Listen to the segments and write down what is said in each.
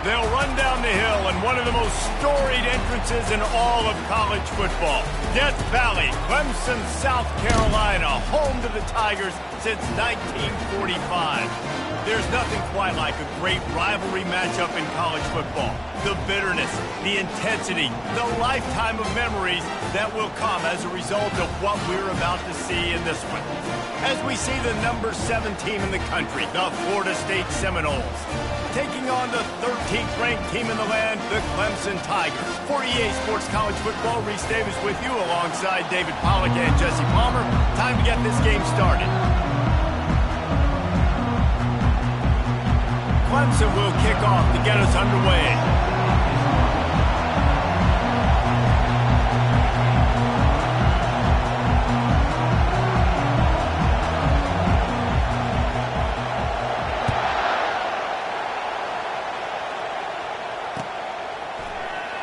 They'll run down the hill in one of the most storied entrances in all of college football. Death Valley, Clemson, South Carolina, home to the Tigers since 1945. There's nothing quite like a great rivalry matchup in college football. The bitterness, the intensity, the lifetime of memories that will come as a result of what we're about to see in this one. As we see the number 7 team in the country, the Florida State Seminoles, taking on the 13th ranked team in the land, the Clemson Tigers. For EA Sports College Football, Reese Davis with you alongside David Pollack and Jesse Palmer. Time to get this game started. Clemson will kick off to get us underway.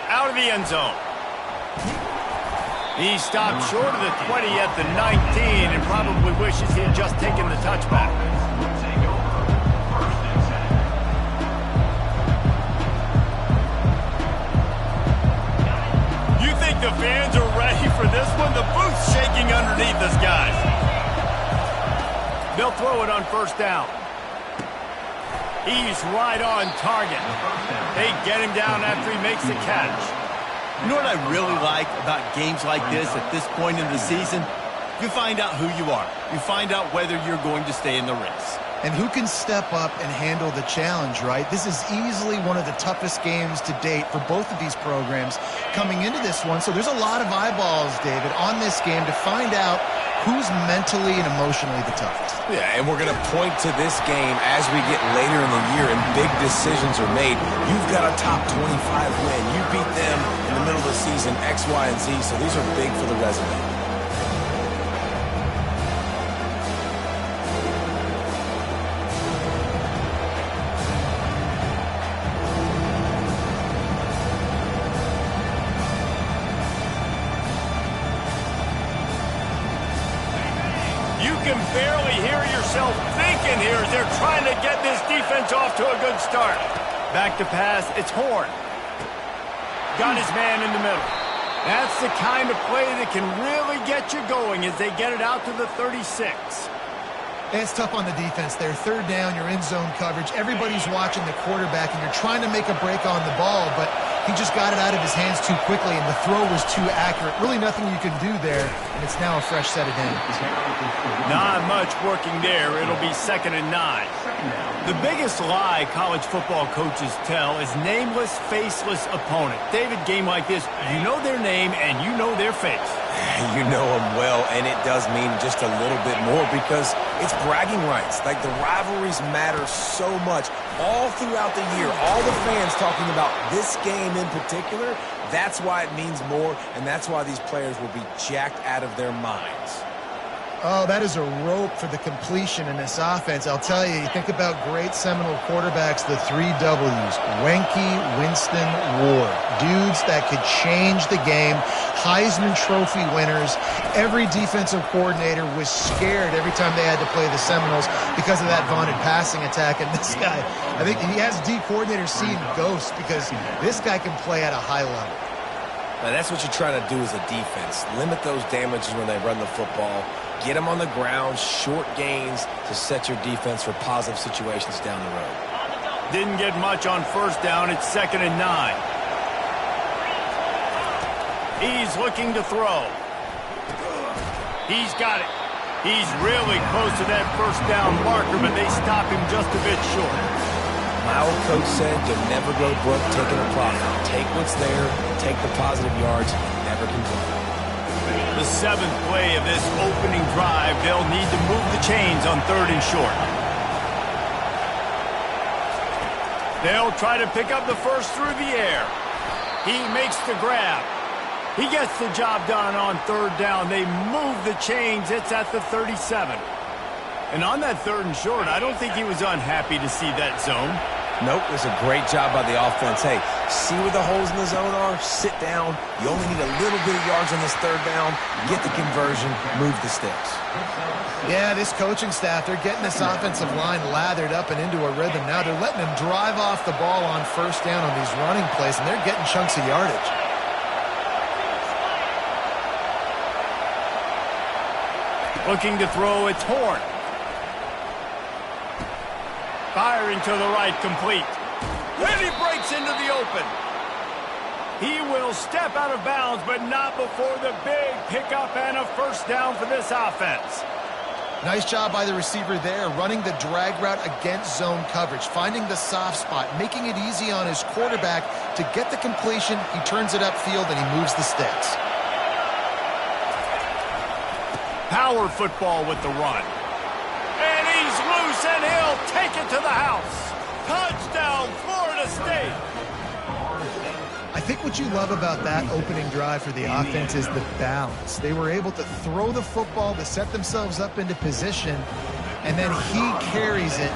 Out of the end zone. He stopped short of the 20 at the 19 and probably wishes he had just taken the touchback. You think the fans are ready for this one? The booth's shaking underneath us, guys. They'll throw it on first down. He's right on target. They get him down after he makes the catch. You know what I really like about games like this at this point in the season? You find out who you are. You find out whether you're going to stay in the race. And who can step up and handle the challenge, right? This is easily one of the toughest games to date for both of these programs coming into this one. So there's a lot of eyeballs, David, on this game to find out who's mentally and emotionally the toughest. Yeah, and we're going to point to this game as we get later in the year and big decisions are made. You've got a top 25 win. You beat them in the middle of the season, X, Y, and Z, so these are big for the resume. Can barely hear yourself thinking here as they're trying to get this defense off to a good start. Back to pass, it's Horn. Got his man in the middle. That's the kind of play that can really get you going as they get it out to the 36. It's tough on the defense there. Third down, you're in zone coverage. Everybody's watching the quarterback, and you're trying to make a break on the ball, but he just got it out of his hands too quickly, and the throw was too accurate. Really nothing you can do there, and it's now a fresh set of downs. Not much working there. It'll be 2nd and 9. The biggest lie college football coaches tell is nameless, faceless opponent. David, game like this, you know their name and you know their face. You know them well, and it does mean just a little bit more because it's bragging rights. Like, the rivalries matter so much all throughout the year. All the fans talking about this game in particular, that's why it means more, and that's why these players will be jacked out of their minds. Oh, that is a rope for the completion in this offense. I'll tell you, you think about great Seminole quarterbacks, the 3 W's, Wenke, Winston, Ward. Dudes that could change the game, Heisman Trophy winners. Every defensive coordinator was scared every time they had to play the Seminoles because of that vaunted passing attack. And this guy, I think he has D coordinators seeing ghosts because this guy can play at a high level. Now, that's what you're trying to do as a defense. Limit those damages when they run the football. Get them on the ground, short gains to set your defense for positive situations down the road. Didn't get much on first down. It's 2nd and 9. He's looking to throw. He's got it. He's really close to that first down marker, but they stop him just a bit short. My old coach said you'll never go broke taking a profit. Take what's there, take the positive yards, never complain. The 7th play of this opening drive, they'll need to move the chains on 3rd and short. They'll try to pick up the first through the air. He makes the grab. He gets the job done on 3rd down. They move the chains. It's at the 37. And on that 3rd and short, I don't think he was unhappy to see that zone. Nope, it was a great job by the offense. Hey, see where the holes in the zone are, sit down. You only need a little bit of yards on this third down. Get the conversion, move the sticks. Yeah, this coaching staff, they're getting this offensive line lathered up and into a rhythm. Now they're letting them drive off the ball on first down on these running plays, and they're getting chunks of yardage. Looking to throw, it's Horn. Firing to the right, complete. And he breaks into the open. He will step out of bounds, but not before the big pickup and a first down for this offense. Nice job by the receiver there, running the drag route against zone coverage, finding the soft spot, making it easy on his quarterback to get the completion. He turns it upfield, and he moves the sticks. Power football with the run. And he's loose, and he'll take it to the house. Touchdown, Florida State. I think what you love about that opening drive for the offense is the balance. They were able to throw the football to set themselves up into position, and then he carries it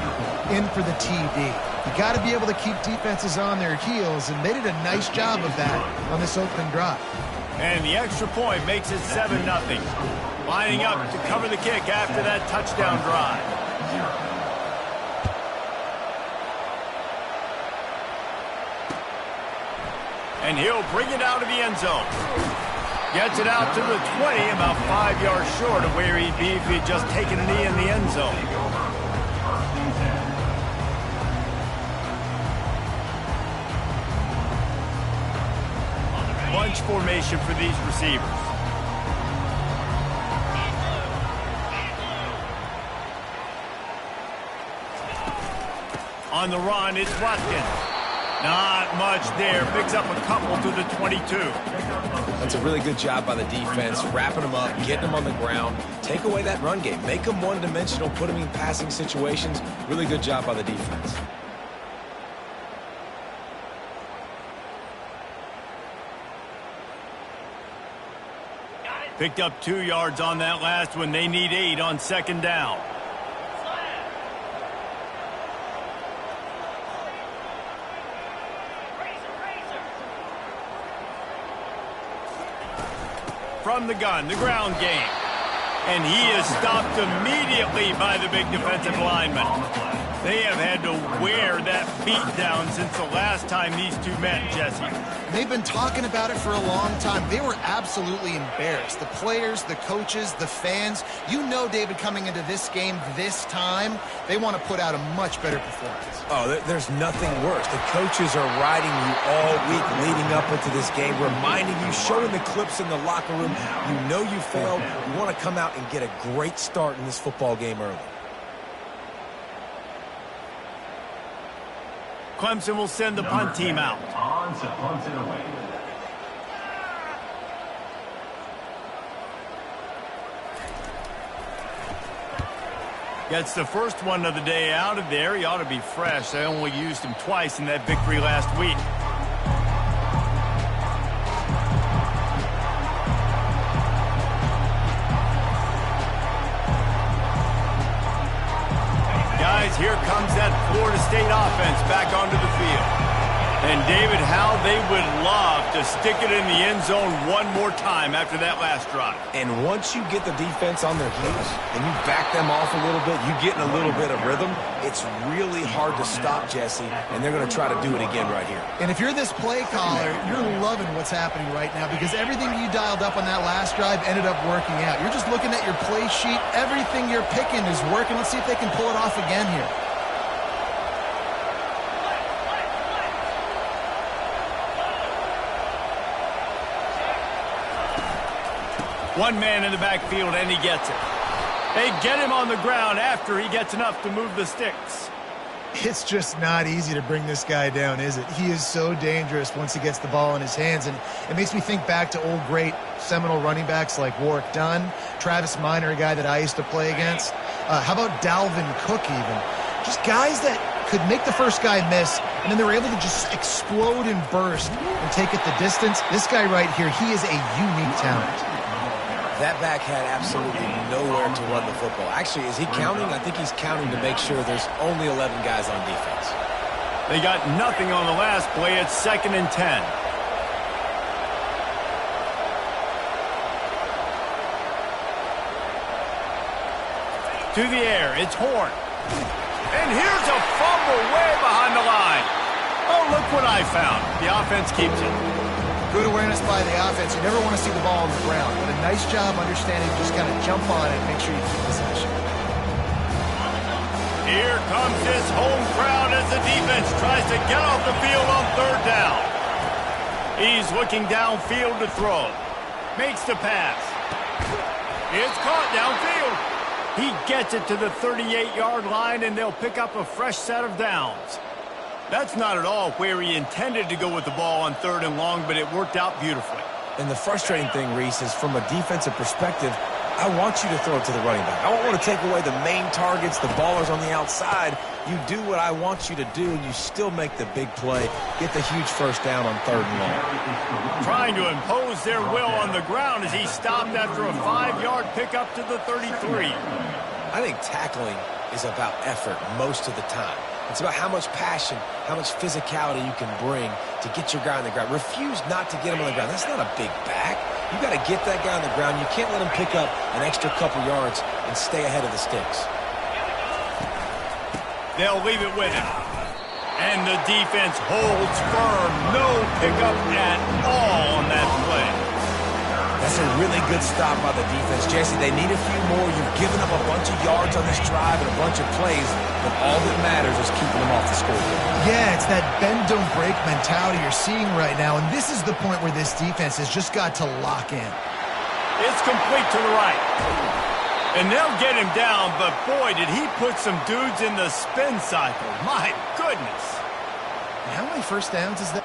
in for the TD. You got to be able to keep defenses on their heels, and they did a nice job of that on this opening drive. And the extra point makes it 7-0. Lining up to cover the kick after that touchdown drive. And he'll bring it out of the end zone. Gets it out to the 20, about 5 yards short of where he'd be if he'd just taken a knee in the end zone. Bunch formation for these receivers. On the run, it's Watkins. Not much there. Picks up a couple to the 22. That's a really good job by the defense, wrapping them up, getting them on the ground. Take away that run game. Make them one-dimensional, put them in passing situations. Really good job by the defense. Picked up 2 yards on that last one. They need 8 on second down. From the gun, the ground game. And he is stopped immediately by the big defensive lineman. They have had to wear that beat down since the last time these two met, Jesse. They've been talking about it for a long time. They were absolutely embarrassed. The players, the coaches, the fans. You know, David, coming into this game this time, they want to put out a much better performance. Oh, there's nothing worse. The coaches are riding you all week leading up into this game, reminding you, showing the clips in the locker room. You know you failed. You want to come out and get a great start in this football game early. Clemson will send the punt team out. On to punt it away. Gets the first one of the day out of there. He ought to be fresh. They only used him twice in that victory last week. Guys, here comes that Florida State offense back onto the field. And David, how they would love to stick it in the end zone one more time after that last drive. And once you get the defense on their heels and you back them off a little bit, you get in a little bit of rhythm, it's really hard to stop, Jesse, and they're going to try to do it again right here. And if you're this play caller, you're loving what's happening right now because everything you dialed up on that last drive ended up working out. You're just looking at your play sheet. Everything you're picking is working. Let's see if they can pull it off again here. One man in the backfield, and he gets it. They get him on the ground after he gets enough to move the sticks. It's just not easy to bring this guy down, is it? He is so dangerous once he gets the ball in his hands, and it makes me think back to old great Seminole running backs like Warwick Dunn, Travis Minor, a guy that I used to play against. How about Dalvin Cook even? Just guys that could make the first guy miss, and then they were able to just explode and burst and take it the distance. This guy right here, he is a unique talent. That back had absolutely nowhere to run the football. Actually, is he counting? I think he's counting to make sure there's only 11 guys on defense. They got nothing on the last play. It's 2nd and 10. To the air, it's Horn. And here's a fumble way behind the line. Oh, look what I found. The offense keeps it. Good awareness by the offense. You never want to see the ball on the ground, but a nice job understanding just kind of jump on it and make sure you keep possession. Here comes this home crowd as the defense tries to get off the field on 3rd down. He's looking downfield to throw. Makes the pass. It's caught downfield. He gets it to the 38-yard line, and they'll pick up a fresh set of downs. That's not at all where he intended to go with the ball on 3rd and long, but it worked out beautifully. And the frustrating thing, Reese, is from a defensive perspective, I want you to throw it to the running back. I don't want to take away the main targets, the ballers on the outside. You do what I want you to do, and you still make the big play, get the huge first down on 3rd and long. Trying to impose their will on the ground as he stopped after a 5-yard pickup to the 33. I think tackling is about effort most of the time. It's about how much passion, how much physicality you can bring to get your guy on the ground. Refuse not to get him on the ground. That's not a big back. You got to get that guy on the ground. You can't let him pick up an extra couple yards and stay ahead of the sticks. They'll leave it with him. And the defense holds firm. No pickup at all on that play. That's a really good stop by the defense. Jesse, they need a few more. You've given up a bunch of yards on this drive and a bunch of plays, but all that matters is keeping them off the scoreboard. Yeah, it's that bend, don't break mentality you're seeing right now, and this is the point where this defense has just got to lock in. It's complete to the right. And they'll get him down, but boy, did he put some dudes in the spin cycle. My goodness. And how many first downs is that?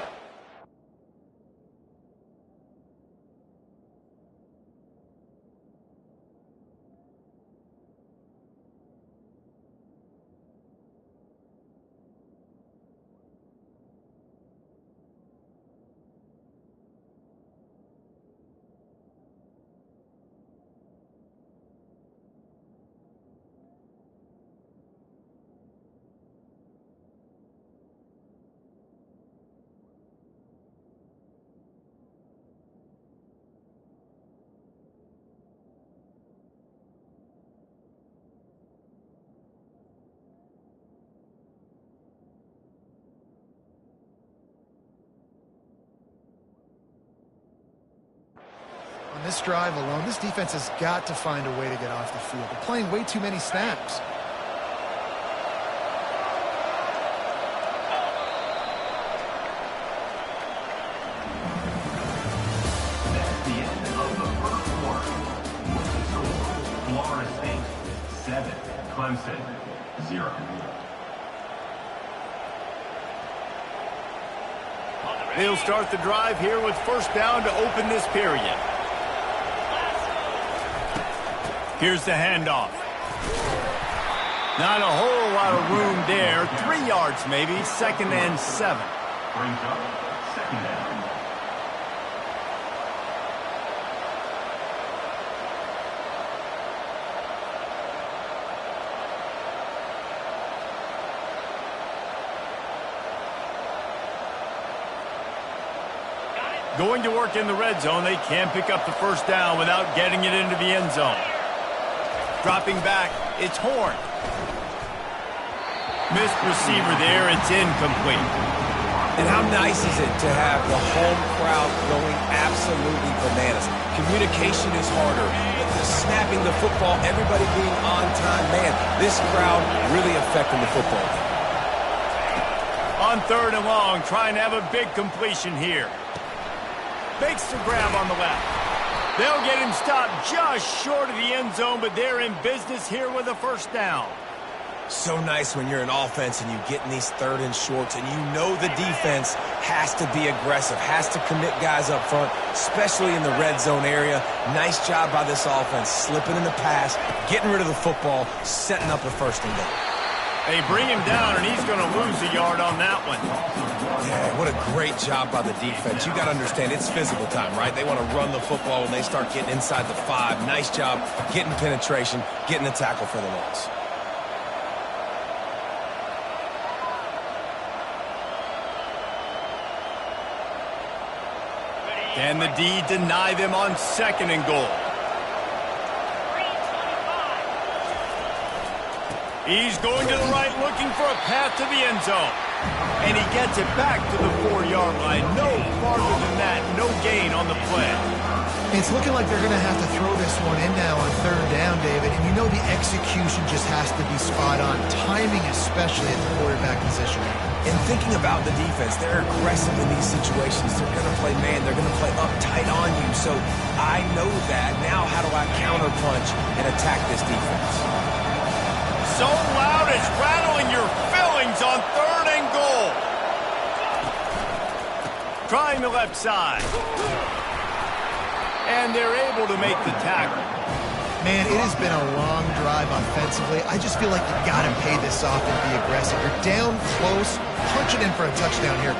On this drive alone, this defense has got to find a way to get off the field. They're playing way too many snaps. That's the end of the first quarter. Florida State 7, Clemson 0. They'll start the drive here with first down to open this period. Here's the handoff. Not a whole lot of room there. 3 yards maybe. 2nd and 7. Brings up 2nd down. Going to work in the red zone. They can't pick up the first down without getting it into the end zone. Dropping back, it's Horn. Missed receiver there, it's incomplete. And how nice is it to have the home crowd going absolutely bananas? Communication is harder. Snapping the football, everybody being on time. Man, this crowd really affecting the football game. On 3rd and long, trying to have a big completion here. Makes the grab on the left. They'll get him stopped just short of the end zone, but they're in business here with a first down. So nice when you're an offense and you get in these 3rd and shorts and you know the defense has to be aggressive, has to commit guys up front, especially in the red zone area. Nice job by this offense, slipping in the pass, getting rid of the football, setting up a first and goal. They bring him down, and he's going to lose a yard on that one. Yeah, what a great job by the defense. You got to understand, it's physical time, right? They want to run the football when they start getting inside the 5. Nice job getting penetration, getting the tackle for the loss. Can the D deny them on 2nd and goal? He's going to the right, looking for a path to the end zone. And he gets it back to the 4-yard line. No farther than that. No gain on the play. It's looking like they're going to have to throw this one in now on 3rd down, David. And you know the execution just has to be spot on. Timing, especially at the quarterback position. And thinking about the defense, they're aggressive in these situations. They're going to play man. They're going to play uptight on you. So I know that. Now how do I counterpunch and attack this defense? So loud it's rattling your fillings on 3rd and goal. Trying the left side. And they're able to make the tackle. Man, it has been a long drive offensively. I just feel like you got to pay this off and be aggressive. You're down close. Punch it in for a touchdown here.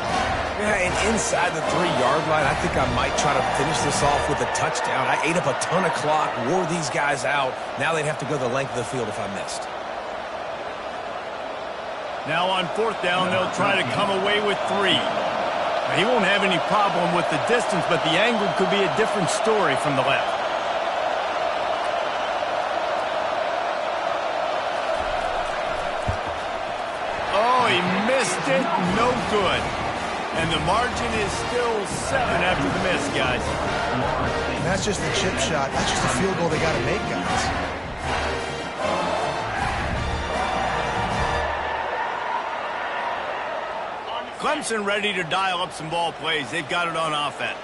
Yeah, and inside the 3-yard line, I think I might try to finish this off with a touchdown. I ate up a ton of clock, wore these guys out. Now they'd have to go the length of the field if I missed. Now on 4th down, they'll try to come away with 3. He won't have any problem with the distance, but the angle could be a different story from the left. Oh, he missed it. No good. And the margin is still 7 after the miss, guys. And that's just a chip shot. That's just a field goal they got to make, guys. Clemson ready to dial up some ball plays. They've got it on offense.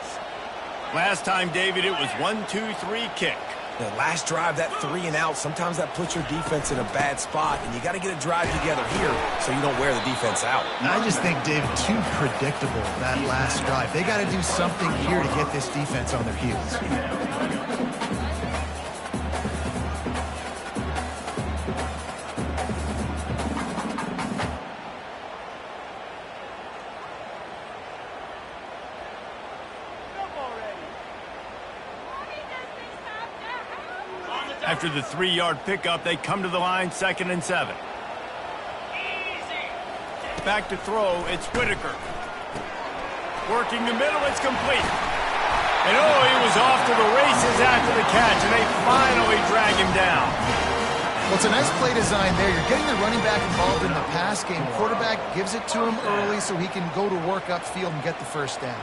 Last time, David, it was 1-2-3 kick. The last drive, that 3 and out, sometimes that puts your defense in a bad spot, and you got to get a drive together here so you don't wear the defense out. I just think, David, too predictable, that last drive. They got to do something here to get this defense on their heels. After the 3-yard pickup, they come to the line, 2nd and 7. Back to throw, it's Whitaker. Working the middle, it's complete. And oh, he was off to the races after the catch, and they finally drag him down. Well, it's a nice play design there. You're getting the running back involved in the pass game. Quarterback gives it to him early so he can go to work upfield and get the 1st down.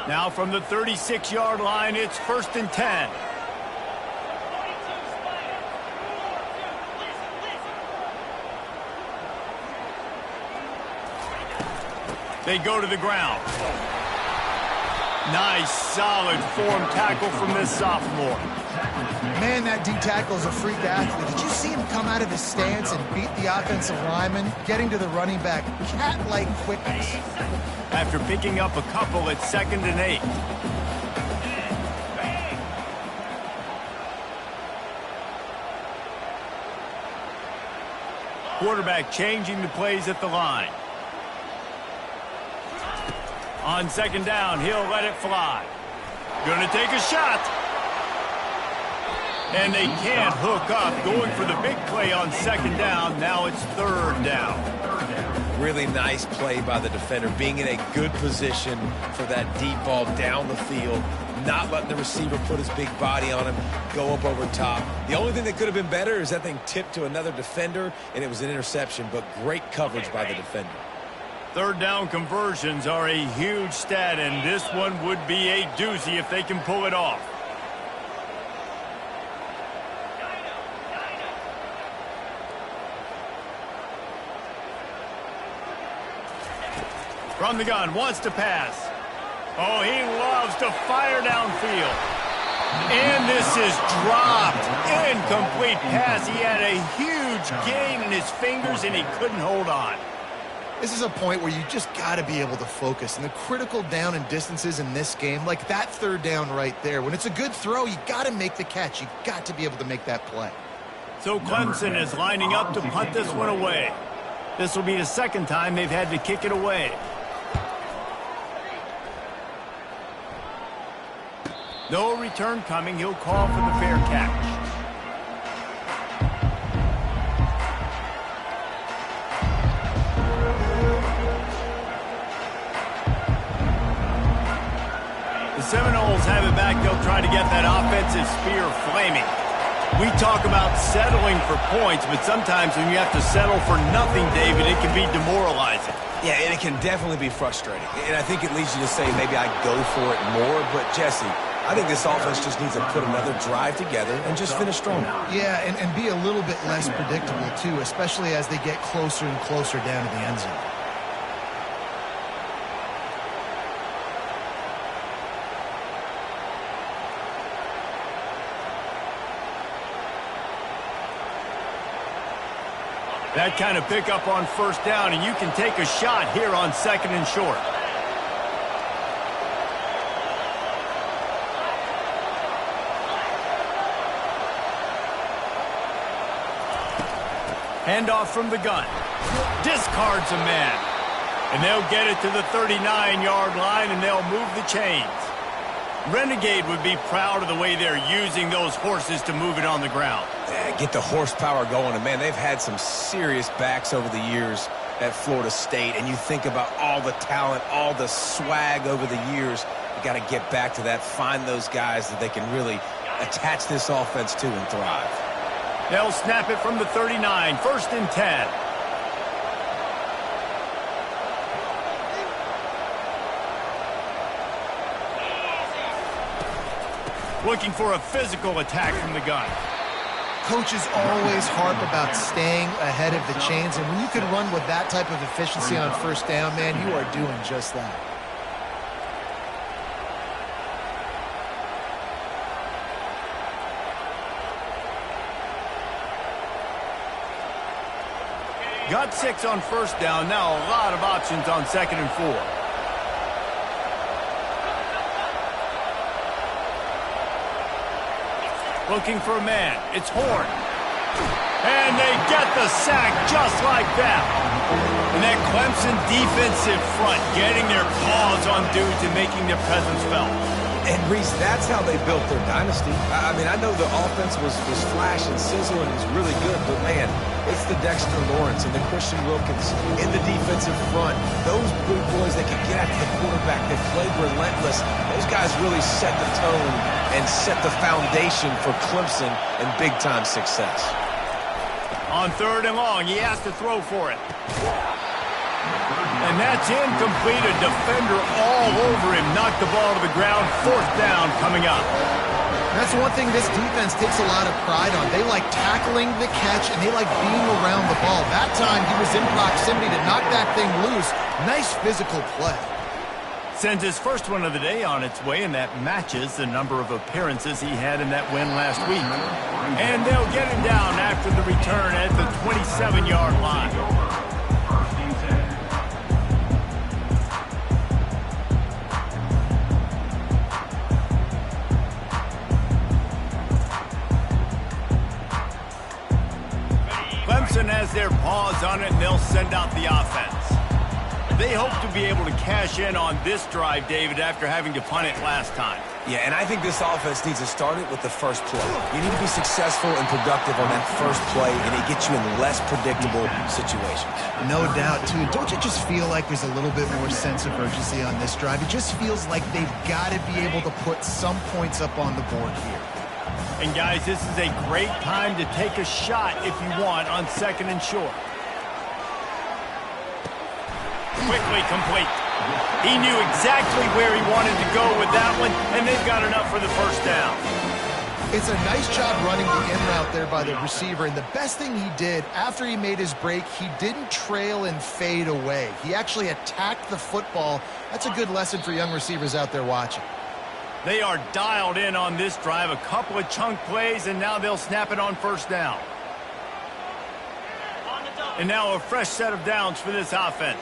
Now from the 36-yard line, it's 1st and 10. They go to the ground. Nice, solid form tackle from this sophomore. Man, that D-tackle is a freak athlete. Did you see him come out of his stance and beat the offensive lineman, getting to the running back? Cat-like quickness. After picking up a couple, it's 2nd and 8. Quarterback changing the plays at the line. On 2nd down, he'll let it fly. Gonna take a shot. And they can't hook up. Going for the big play on 2nd down. Now it's 3rd down. Really nice play by the defender, being in a good position for that deep ball down the field, not letting the receiver put his big body on him, go up over top. The only thing that could have been better is that thing tipped to another defender, and it was an interception, but great coverage by the defender. 3rd down conversions are a huge stat, and this one would be a doozy if they can pull it off. From the gun, wants to pass. Oh, he loves to fire downfield. And this is dropped. Incomplete pass. He had a huge gain in his fingers, and he couldn't hold on. This is a point where you just got to be able to focus. And the critical down and distances in this game, like that 3rd down right there, when it's a good throw, you got to make the catch. You got to be able to make that play. So Clemson is lining up to punt this one away. This will be the 2nd time they've had to kick it away. No return coming. He'll call for the fair catch. Rebels have it back. They'll try to get that offensive spear flaming. We talk about settling for points, but sometimes when you have to settle for nothing, David, it can be demoralizing. Yeah, and it can definitely be frustrating. And I think it leads you to say maybe I go for it more. But, Jesse, I think this offense just needs to put another drive together and just finish strong. Yeah, and be a little bit less predictable, too, especially as they get closer and closer down to the end zone. That kind of pickup on first down, and you can take a shot here on 2nd and short. Handoff from the gun. Discards a man. And they'll get it to the 39-yard line, and they'll move the chains. Renegade would be proud of the way they're using those horses to move it on the ground. Yeah, get the horsepower going. And, man, they've had some serious backs over the years at Florida State. And you think about all the talent, all the swag over the years. You got to get back to that, find those guys that they can really attach this offense to and thrive. They'll snap it from the 39, 1st and 10. Looking for a physical attack from the gun. Coaches always harp about staying ahead of the chains, and when you can run with that type of efficiency on first down, man, you are doing just that. Got 6 on first down. Now a lot of options on 2nd and 4. Looking for a man. It's Horn. And they get the sack just like that. And that Clemson defensive front getting their paws on dudes and making their presence felt. And, Reese, that's how they built their dynasty. I mean, I know the offense was flash and sizzle and was really good, but, man, it's the Dexter Lawrence and the Christian Wilkins in the defensive front. Those big boys that can get after the quarterback, that played relentless, those guys really set the tone and set the foundation for Clemson and big-time success. On 3rd and long, he has to throw for it. And that's incomplete. A defender all over him. Knocked the ball to the ground. 4th down coming up. That's one thing this defense takes a lot of pride on. They like tackling the catch, and they like being around the ball. That time, he was in proximity to knock that thing loose. Nice physical play. Sends his first one of the day on its way, and that matches the number of appearances he had in that win last week. And they'll get him down after the return at the 27-yard line. Clemson has their paws on it, and they'll send out the offense. They hope to be able to cash in on this drive, David, after having to punt it last time. Yeah, and I think this offense needs to start it with the first play. You need to be successful and productive on that first play, and it gets you in less predictable situations. No doubt, too. Don't you just feel like there's a little bit more sense of urgency on this drive? It just feels like they've got to be able to put some points up on the board here. And, guys, this is a great time to take a shot if you want on 2nd and short. Quickly complete. He knew exactly where he wanted to go with that one, and they've got enough for the first down. It's a nice job running the in route there by the receiver, and the best thing he did after he made his break, he didn't trail and fade away. He actually attacked the football. That's a good lesson for young receivers out there watching. They are dialed in on this drive. A couple of chunk plays, and now they'll snap it on first down. And now a fresh set of downs for this offense.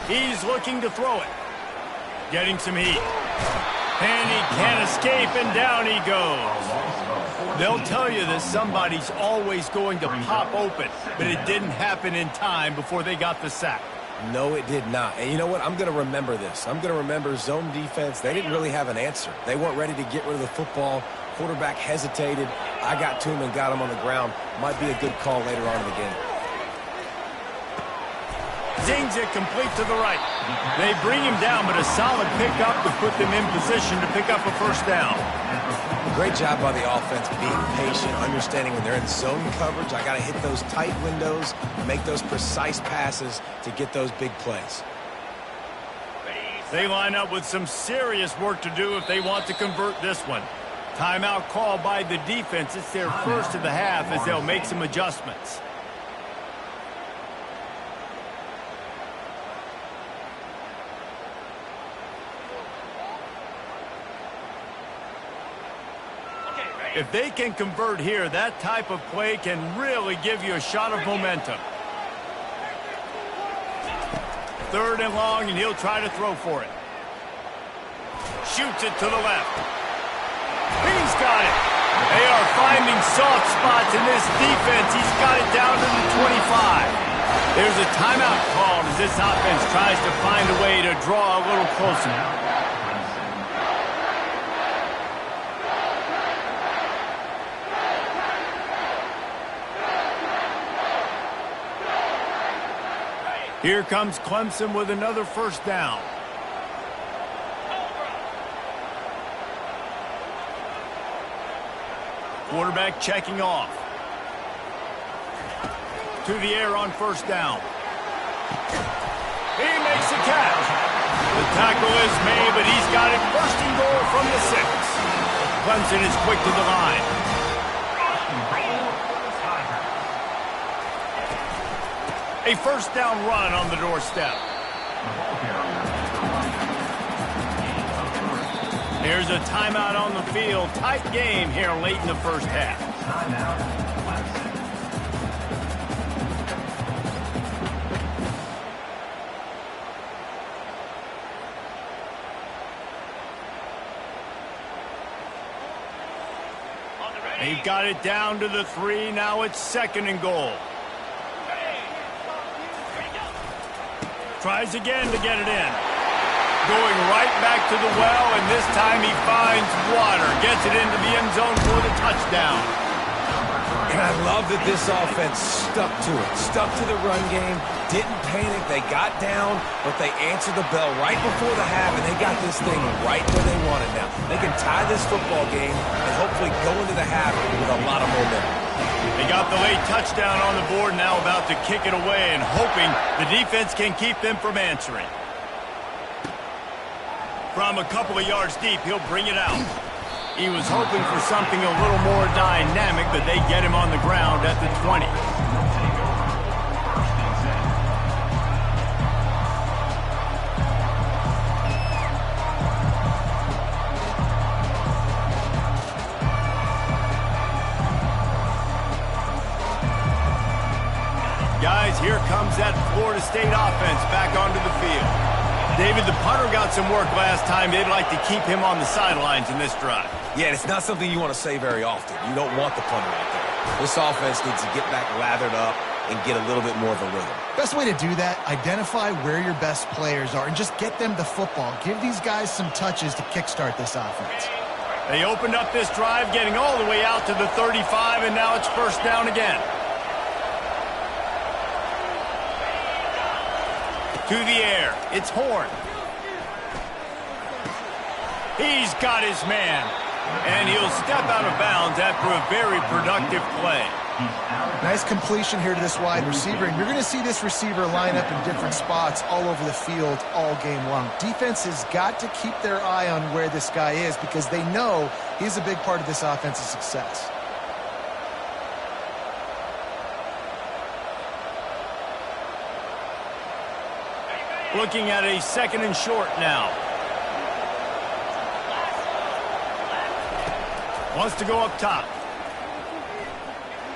He's looking to throw it. Getting some heat. And he can't escape, and down he goes. They'll tell you that somebody's always going to pop open, but it didn't happen in time before they got the sack. No, it did not. And you know what? I'm going to remember this. I'm going to remember zone defense. They didn't really have an answer. They weren't ready to get rid of the football. Quarterback hesitated. I got to him and got him on the ground. Might be a good call later on in the game. Zings it complete to the right. They bring him down, but a solid pickup to put them in position to pick up a first down. Great job by the offense, being patient, understanding when they're in zone coverage, I got to hit those tight windows, make those precise passes to get those big plays. They line up with some serious work to do if they want to convert this one. Timeout called by the defense. It's their first of the half as they'll make some adjustments. If they can convert here, that type of play can really give you a shot of momentum. 3rd and long, and he'll try to throw for it. Shoots it to the left. He's got it. They are finding soft spots in this defense. He's got it down to the 25. There's a timeout called as this offense tries to find a way to draw a little closer. Here comes Clemson with another first down. Quarterback checking off. To the air on first down. He makes the catch. The tackle is made, but he's got it first and goal from the 6. Clemson is quick to the line. A first down run on the doorstep. Here's a timeout on the field. Tight game here late in the first half. They've got it down to the 3. Now it's 2nd and goal. Tries again to get it in. Going right back to the well, and this time he finds water. Gets it into the end zone for the touchdown. And I love that this offense stuck to it. Stuck to the run game. Didn't panic. They got down, but they answered the bell right before the half, and they got this thing right where they want it now. They can tie this football game and hopefully go into the half with a lot of momentum. They got the late touchdown on the board, now about to kick it away and hoping the defense can keep them from answering. From a couple of yards deep, he'll bring it out. He was hoping for something a little more dynamic, but they get him on the ground at the 20. Guys, here comes that Florida State offense back onto the field. David, the punter got some work last time. They'd like to keep him on the sidelines in this drive. Yeah, it's not something you want to say very often. You don't want the punter out there. This offense needs to get back lathered up and get a little bit more of a rhythm. Best way to do that, identify where your best players are and just get them the football. Give these guys some touches to kickstart this offense. They opened up this drive, getting all the way out to the 35, and now it's first down again. To the air, it's Horn. He's got his man, and he'll step out of bounds after a very productive play. Nice completion here to this wide receiver, and you're going to see this receiver line up in different spots all over the field all game long. Defense has got to keep their eye on where this guy is because they know he's a big part of this offense's success. Looking at a 2nd and short now. Wants to go up top.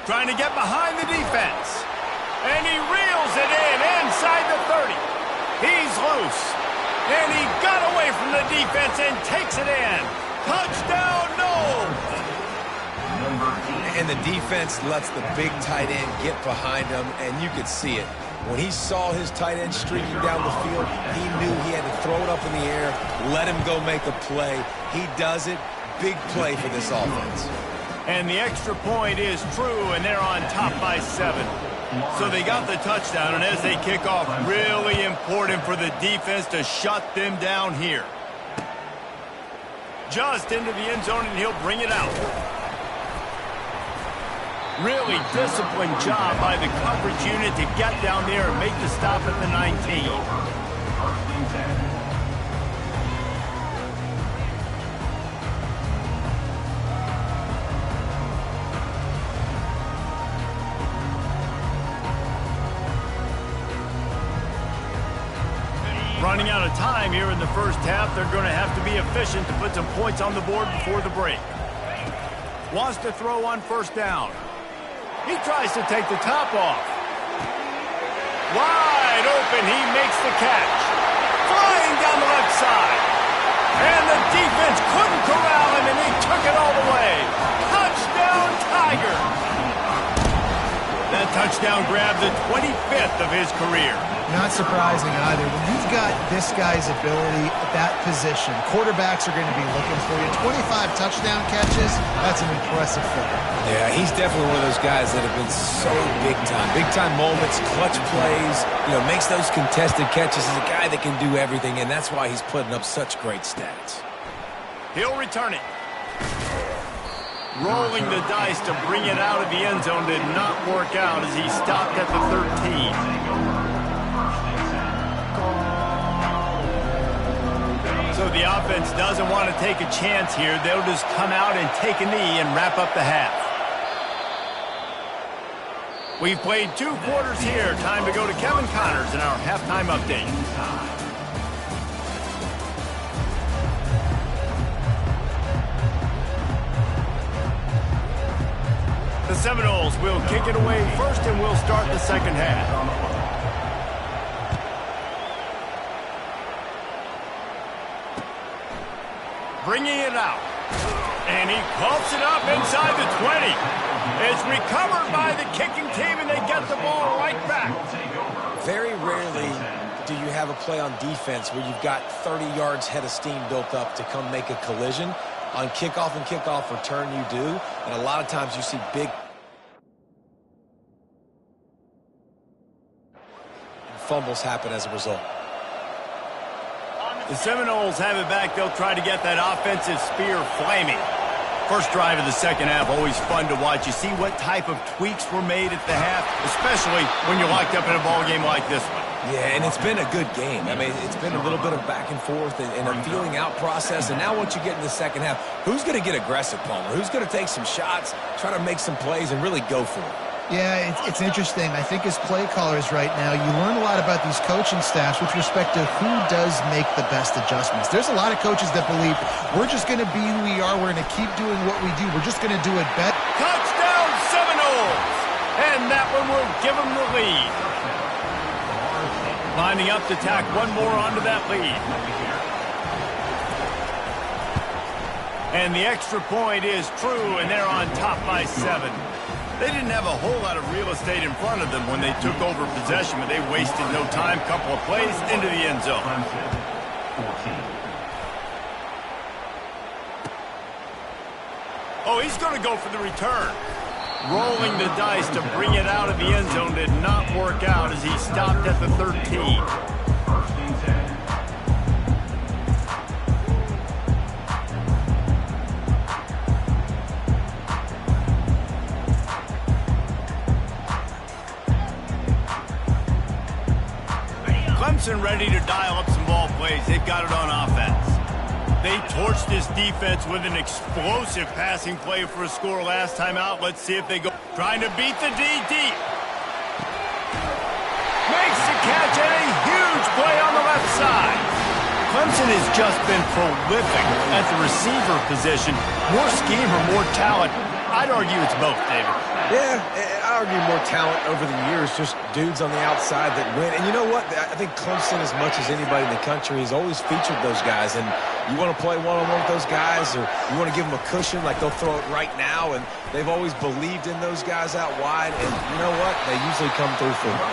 Trying to get behind the defense. And he reels it in inside the 30. He's loose. And he got away from the defense and takes it in. Touchdown, no! And the defense lets the big tight end get behind him, and you could see it. When he saw his tight end streaking down the field, he knew he had to throw it up in the air, let him go make a play. He does it. Big play for this offense. And the extra point is true, and they're on top by 7. So they got the touchdown, and as they kick off, really important for the defense to shut them down here. Just into the end zone, and he'll bring it out. Really disciplined job by the coverage unit to get down there and make the stop at the 19. Running out of time here in the first half. They're going to have to be efficient to put some points on the board before the break. Wants to throw on first down. He tries to take the top off. Wide open, he makes the catch. Flying down the left side. And the defense couldn't corral him, and he took it all the way. Touchdown, Tigers! That touchdown grabbed the 25th of his career. Not surprising either. When you've got this guy's ability at that position, quarterbacks are going to be looking for you. 25 touchdown catches, that's an impressive figure. Yeah, he's definitely one of those guys that have been so big time. Big time moments, clutch plays, makes those contested catches. He's a guy that can do everything, and that's why he's putting up such great stats. He'll return it. Rolling the dice to bring it out of the end zone did not work out as he stopped at the 13. So the offense doesn't want to take a chance here. They'll just come out and take a knee and wrap up the half. We've played 2 quarters here. Time to go to Kevin Connors in our halftime update. The Seminoles will kick it away first, and we'll start the second half. Bringing it out. And he coughs it up inside the 20. It's recovered by the kicking team, and they get the ball right back. Very rarely do you have a play on defense where you've got 30 yards head of steam built up to come make a collision. On kickoff and kickoff return, you do. And a lot of times you see big fumbles happen as a result. The Seminoles have it back. They'll try to get that offensive spear flaming. First drive of the second half, always fun to watch. You see what type of tweaks were made at the half, especially when you're locked up in a ball game like this one. Yeah, and it's been a good game. I mean, it's been a little bit of back and forth and a feeling out process. And now once you get in the second half, who's going to get aggressive, Palmer? Who's going to take some shots, try to make some plays, and really go for it? Yeah, it's interesting. I think as play callers right now, you learn a lot about these coaching staffs with respect to who does make the best adjustments. There's a lot of coaches that believe we're just going to be who we are. We're going to keep doing what we do. We're just going to do it better. Touchdown, Seminoles! And that one will give them the lead. Lining up to tack one more onto that lead. And the extra point is true, and they're on top by 7. They didn't have a whole lot of real estate in front of them when they took over possession, but they wasted no time. Couple of plays into the end zone. Oh, he's going to go for the return. Rolling the dice to bring it out of the end zone did not work out as he stopped at the 13. Clemson ready to dial up some ball plays. They've got it on offense. They torched this defense with an explosive passing play for a score last time out. Let's see if they go. Trying to beat the D deep. Makes the catch and a huge play on the left side. Clemson has just been prolific at the receiver position. More scheme or more talent? I'd argue it's both, David. Yeah, I argue more talent over the years, just dudes on the outside that win. And you know what? I think Clemson, as much as anybody in the country, has always featured those guys. And you want to play one-on-one with those guys, or you want to give them a cushion, like they'll throw it right now. And they've always believed in those guys out wide. And you know what? They usually come through for them.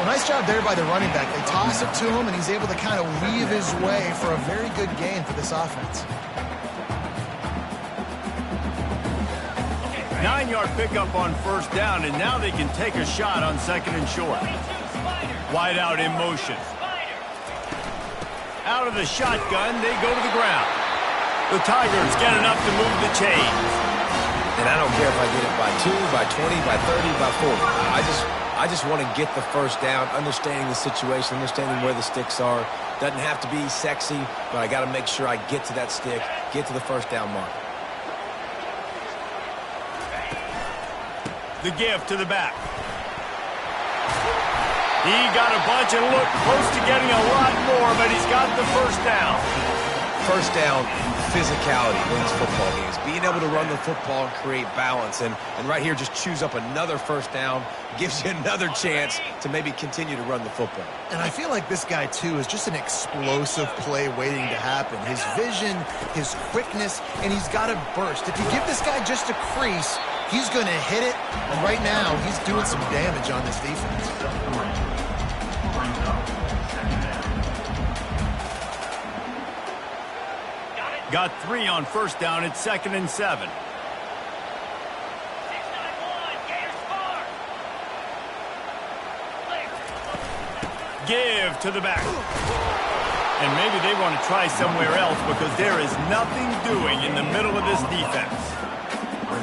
Well, nice job there by the running back. They toss it to him, and he's able to kind of weave his way for a very good gain for this offense. 9-yard pickup on first down, and now they can take a shot on second and short. Wide out in motion. Out of the shotgun, they go to the ground. The Tigers get enough to move the chains. And I don't care if I get it by 2, by 20, by 30, by 40. I just want to get the first down, understanding the situation, understanding where the sticks are. Doesn't have to be sexy, but I got to make sure I get to that stick, get to the first down mark. The give to the back. He got a bunch and looked close to getting a lot more, but he's got the first down. First down, physicality wins football games. Being able to run the football and create balance. And right here, just choose up another first down, gives you another chance to maybe continue to run the football. And I feel like this guy, too, is just an explosive play waiting to happen. His vision, his quickness, and he's got a burst. If you give this guy just a crease, he's going to hit it. And right now, he's doing some damage on this defense. Got 3 on first down. It's 2nd and 7. Give to the back. And maybe they want to try somewhere else because there is nothing doing in the middle of this defense.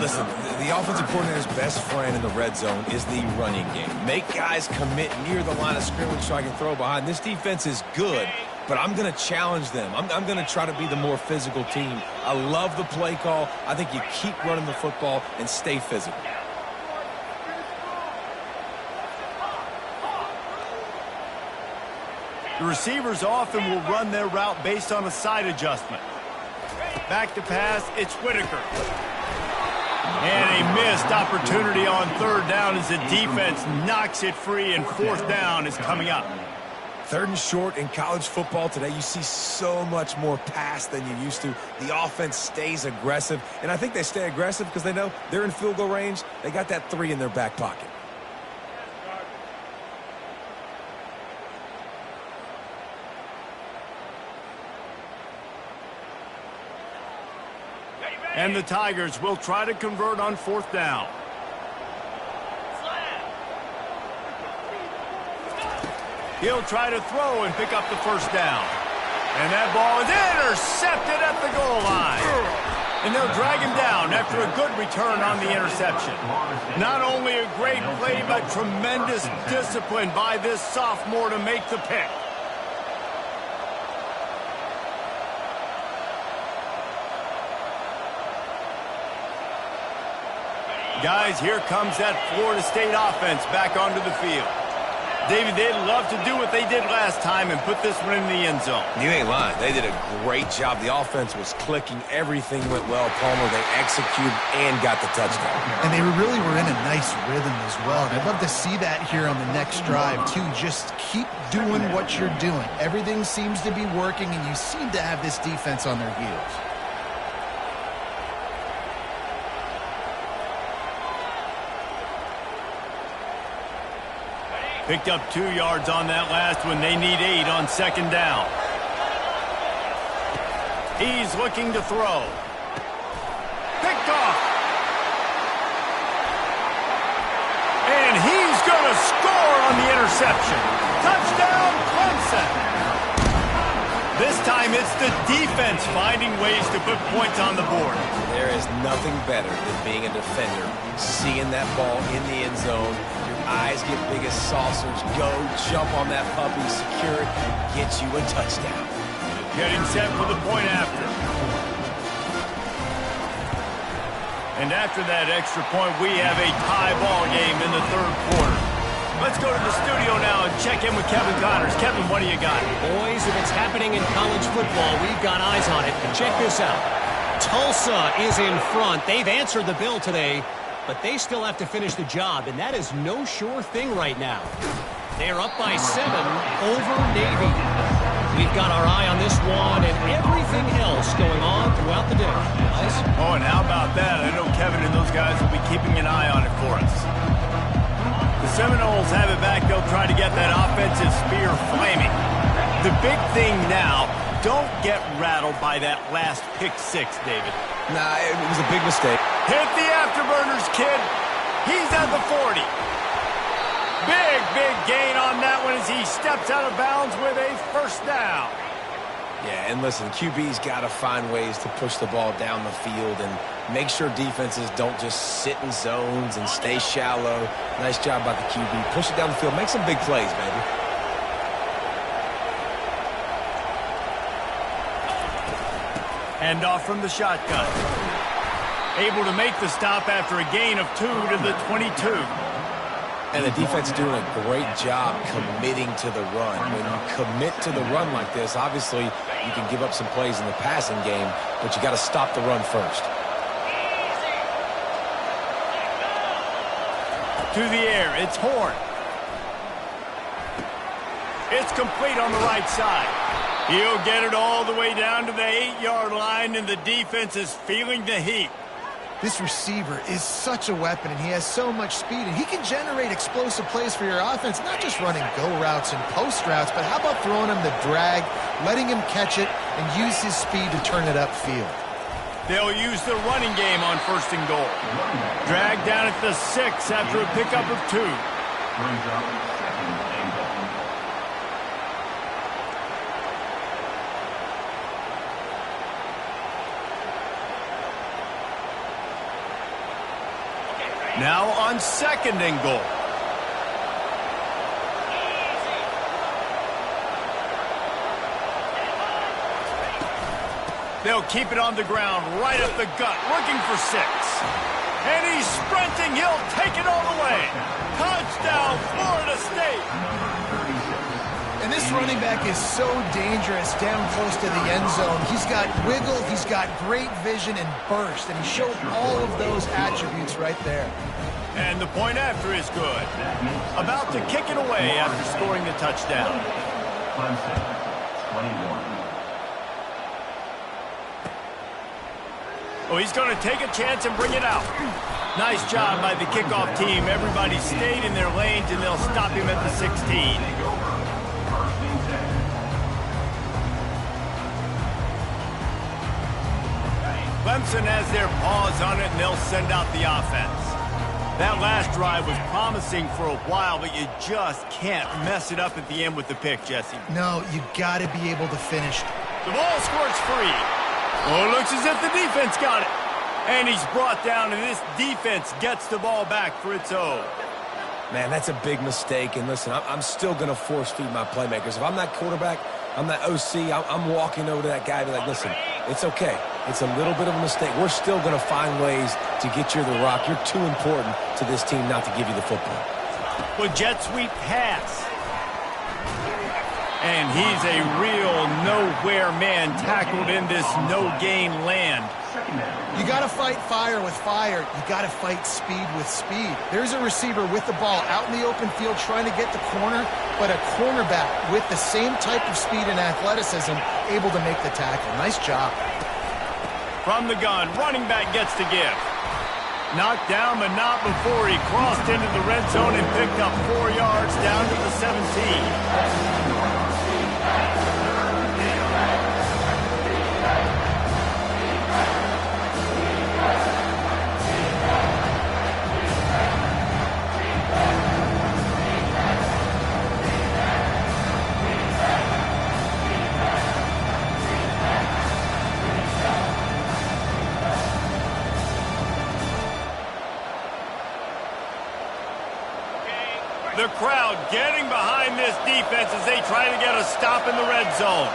Listen, the offensive coordinator's best friend in the red zone is the running game. Make guys commit near the line of scrimmage so I can throw behind. This defense is good, but I'm going to challenge them. I'm going to try to be the more physical team. I love the play call. I think you keep running the football and stay physical. The receivers often will run their route based on a side adjustment. Back to pass, it's Whitaker. And a missed opportunity on third down as the defense knocks it free, and fourth down is coming up. 3rd and short in college football today, you see so much more pass than you used to. The offense stays aggressive, and I think they stay aggressive because they know they're in field goal range. They got that 3 in their back pocket. And the Tigers will try to convert on fourth down. He'll try to throw and pick up the first down. And that ball is intercepted at the goal line. And they'll drag him down after a good return on the interception. Not only a great play, but tremendous discipline by this sophomore to make the pick. Guys, here comes that Florida State offense back onto the field. David, they'd love to do what they did last time and put this one in the end zone. You ain't lying. They did a great job. The offense was clicking. Everything went well. Palmer, they executed and got the touchdown. And they really were in a nice rhythm as well. And I'd love to see that here on the next drive, too. Just keep doing what you're doing. Everything seems to be working, and you seem to have this defense on their heels. Picked up 2 yards on that last one. They need 8 on second down. He's looking to throw. Picked off. And he's going to score on the interception. Touchdown, Clemson. This time it's the defense finding ways to put points on the board. There is nothing better than being a defender, seeing that ball in the end zone. Eyes get big as saucers. Go, jump on that puppy, secure it, get you a touchdown. Getting set for the point after. And after that extra point, we have a tie ball game in the third quarter. Let's go to the studio now and check in with Kevin Connors. Kevin, what do you got? Boys, if it's happening in college football, we've got eyes on it. And check this out. Tulsa is in front. They've answered the bell today, but they still have to finish the job, and that is no sure thing right now. They are up by 7 over Navy. We've got our eye on this one and everything else going on throughout the day. Guys? Oh, and how about that? I know Kevin and those guys will be keeping an eye on it for us. The Seminoles have it back. They'll try to get that offensive spear flaming. The big thing now, don't get rattled by that last pick 6, David. Nah, it was a big mistake. Hit the afterburners, the 40. Big gain on that one as he steps out of bounds with a first down. Yeah, and listen, QB's got to find ways to push the ball down the field and make sure defenses don't just sit in zones and stay shallow. Nice job by the QB. Push it down the field. Make some big plays, baby. Hand off from the shotgun. Able to make the stop after a gain of 2 to the 22. And the defense is doing a great job committing to the run. When you commit to the run like this, obviously you can give up some plays in the passing game, but you got to stop the run first. To the air, it's Horn. It's complete on the right side. He'll get it all the way down to the 8-yard line, and the defense is feeling the heat. This receiver is such a weapon, and he has so much speed, and he can generate explosive plays for your offense, not just running go routes and post routes, but how about throwing him the drag, letting him catch it, and use his speed to turn it upfield. They'll use the running game on 1st and goal. Drag down at the 6 after a pickup of 2. Brings up 2nd and goal. Now on 2nd and goal. They'll keep it on the ground, right up the gut, looking for 6. And he's sprinting. He'll take it all the way. Touchdown, Florida State. And this running back is so dangerous down close to the end zone. He's got wiggle, he's got great vision and burst, and he showed all of those attributes right there. And the point after is good. About to kick it away after scoring the touchdown. Clemson, 21. Oh, he's going to take a chance and bring it out. Nice job by the kickoff team. Everybody stayed in their lanes, and they'll stop him at the 16. Clemson has their paws on it, and they'll send out the offense. That last drive was promising for a while, but you just can't mess it up at the end with the pick, Jesse. No, you got to be able to finish. The ball squirts free. Oh, it looks as if the defense got it. And he's brought down, and this defense gets the ball back for its own. Man, that's a big mistake. And listen, I'm still going to force feed my playmakers. If I'm that quarterback, I'm that OC, I'm walking over to that guy and be like, listen, it's okay. It's a little bit of a mistake. We're still going to find ways to get you the rock. You're too important to this team not to give you the football. Well, jet sweep pass. And he's a real nowhere man tackled in this no-gain land. You got to fight fire with fire. You got to fight speed with speed. There's a receiver with the ball out in the open field trying to get the corner, but a cornerback with the same type of speed and athleticism able to make the tackle. Nice job. From the gun, running back gets to give. Knocked down, but not before he crossed into the red zone and picked up 4 yards down to the 17. The crowd getting behind this defense as they try to get a stop in the red zone.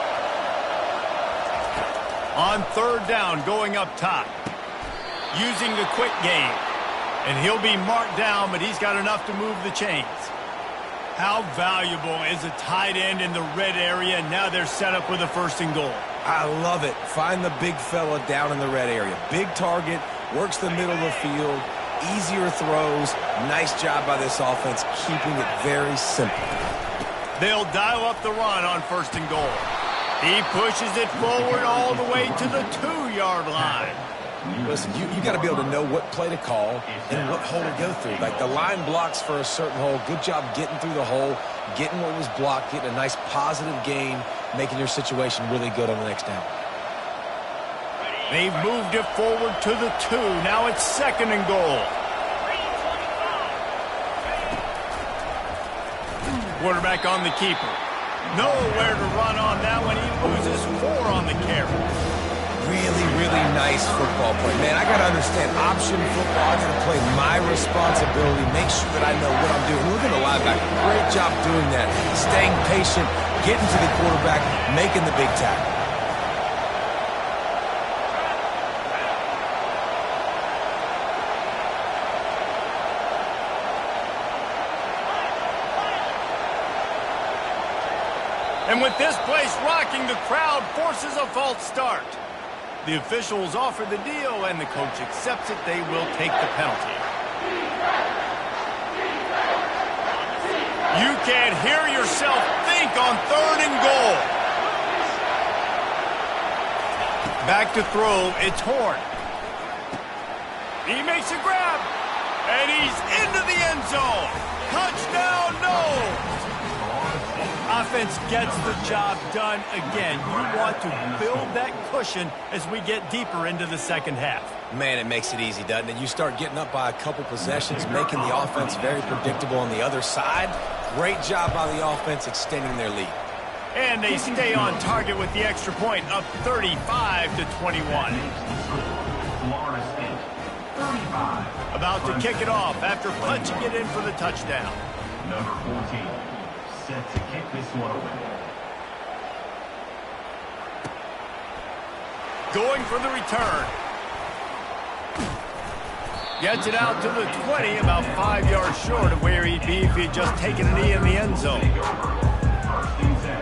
On 3rd down, going up top. Using the quick game. And he'll be marked down, but he's got enough to move the chains. How valuable is a tight end in the red area? Now they're set up with a 1st and goal. I love it. Find the big fella down in the red area. Big target, works the middle of the field. Easier throws. Nice job by this offense, keeping it very simple. They'll dial up the run on 1st and goal. He pushes it forward all the way to the 2-yard line. Listen, you got to be able to know what play to call and what hole to go through. Like the line blocks for a certain hole. Good job getting through the hole, getting what was blocked, getting a nice positive gain, making your situation really good on the next down. They've moved it forward to the 2. Now it's 2nd and goal. Quarterback on the keeper. Nowhere to run on that one. He loses 4 on the carry. Really, really nice football play. Man, I got to understand, option football, I got to play my responsibility, make sure that I know what I'm doing. Look at the linebacker. Great job doing that. Staying patient, getting to the quarterback, making the big tackle. And with this place rocking, the crowd forces a false start. The officials offer the deal, and the coach accepts it. They will take the penalty. You can't hear yourself think on 3rd and goal. Back to throw. It's Horn. He makes a grab, and he's into the end zone. Touchdown, no! Offense gets the job done again. You want to build that cushion as we get deeper into the second half. Man, it makes it easy, doesn't it? You start getting up by a couple possessions, making the offense very predictable on the other side. Great job by the offense extending their lead. And they stay on target with the extra point, up 35-21. About to kick it off after punching it in for the touchdown. Number 14. Set to kick this one away. Going for the return. Gets it out to the 20, about 5 yards short of where he'd be if he'd just taken a knee in the end zone. First and 10.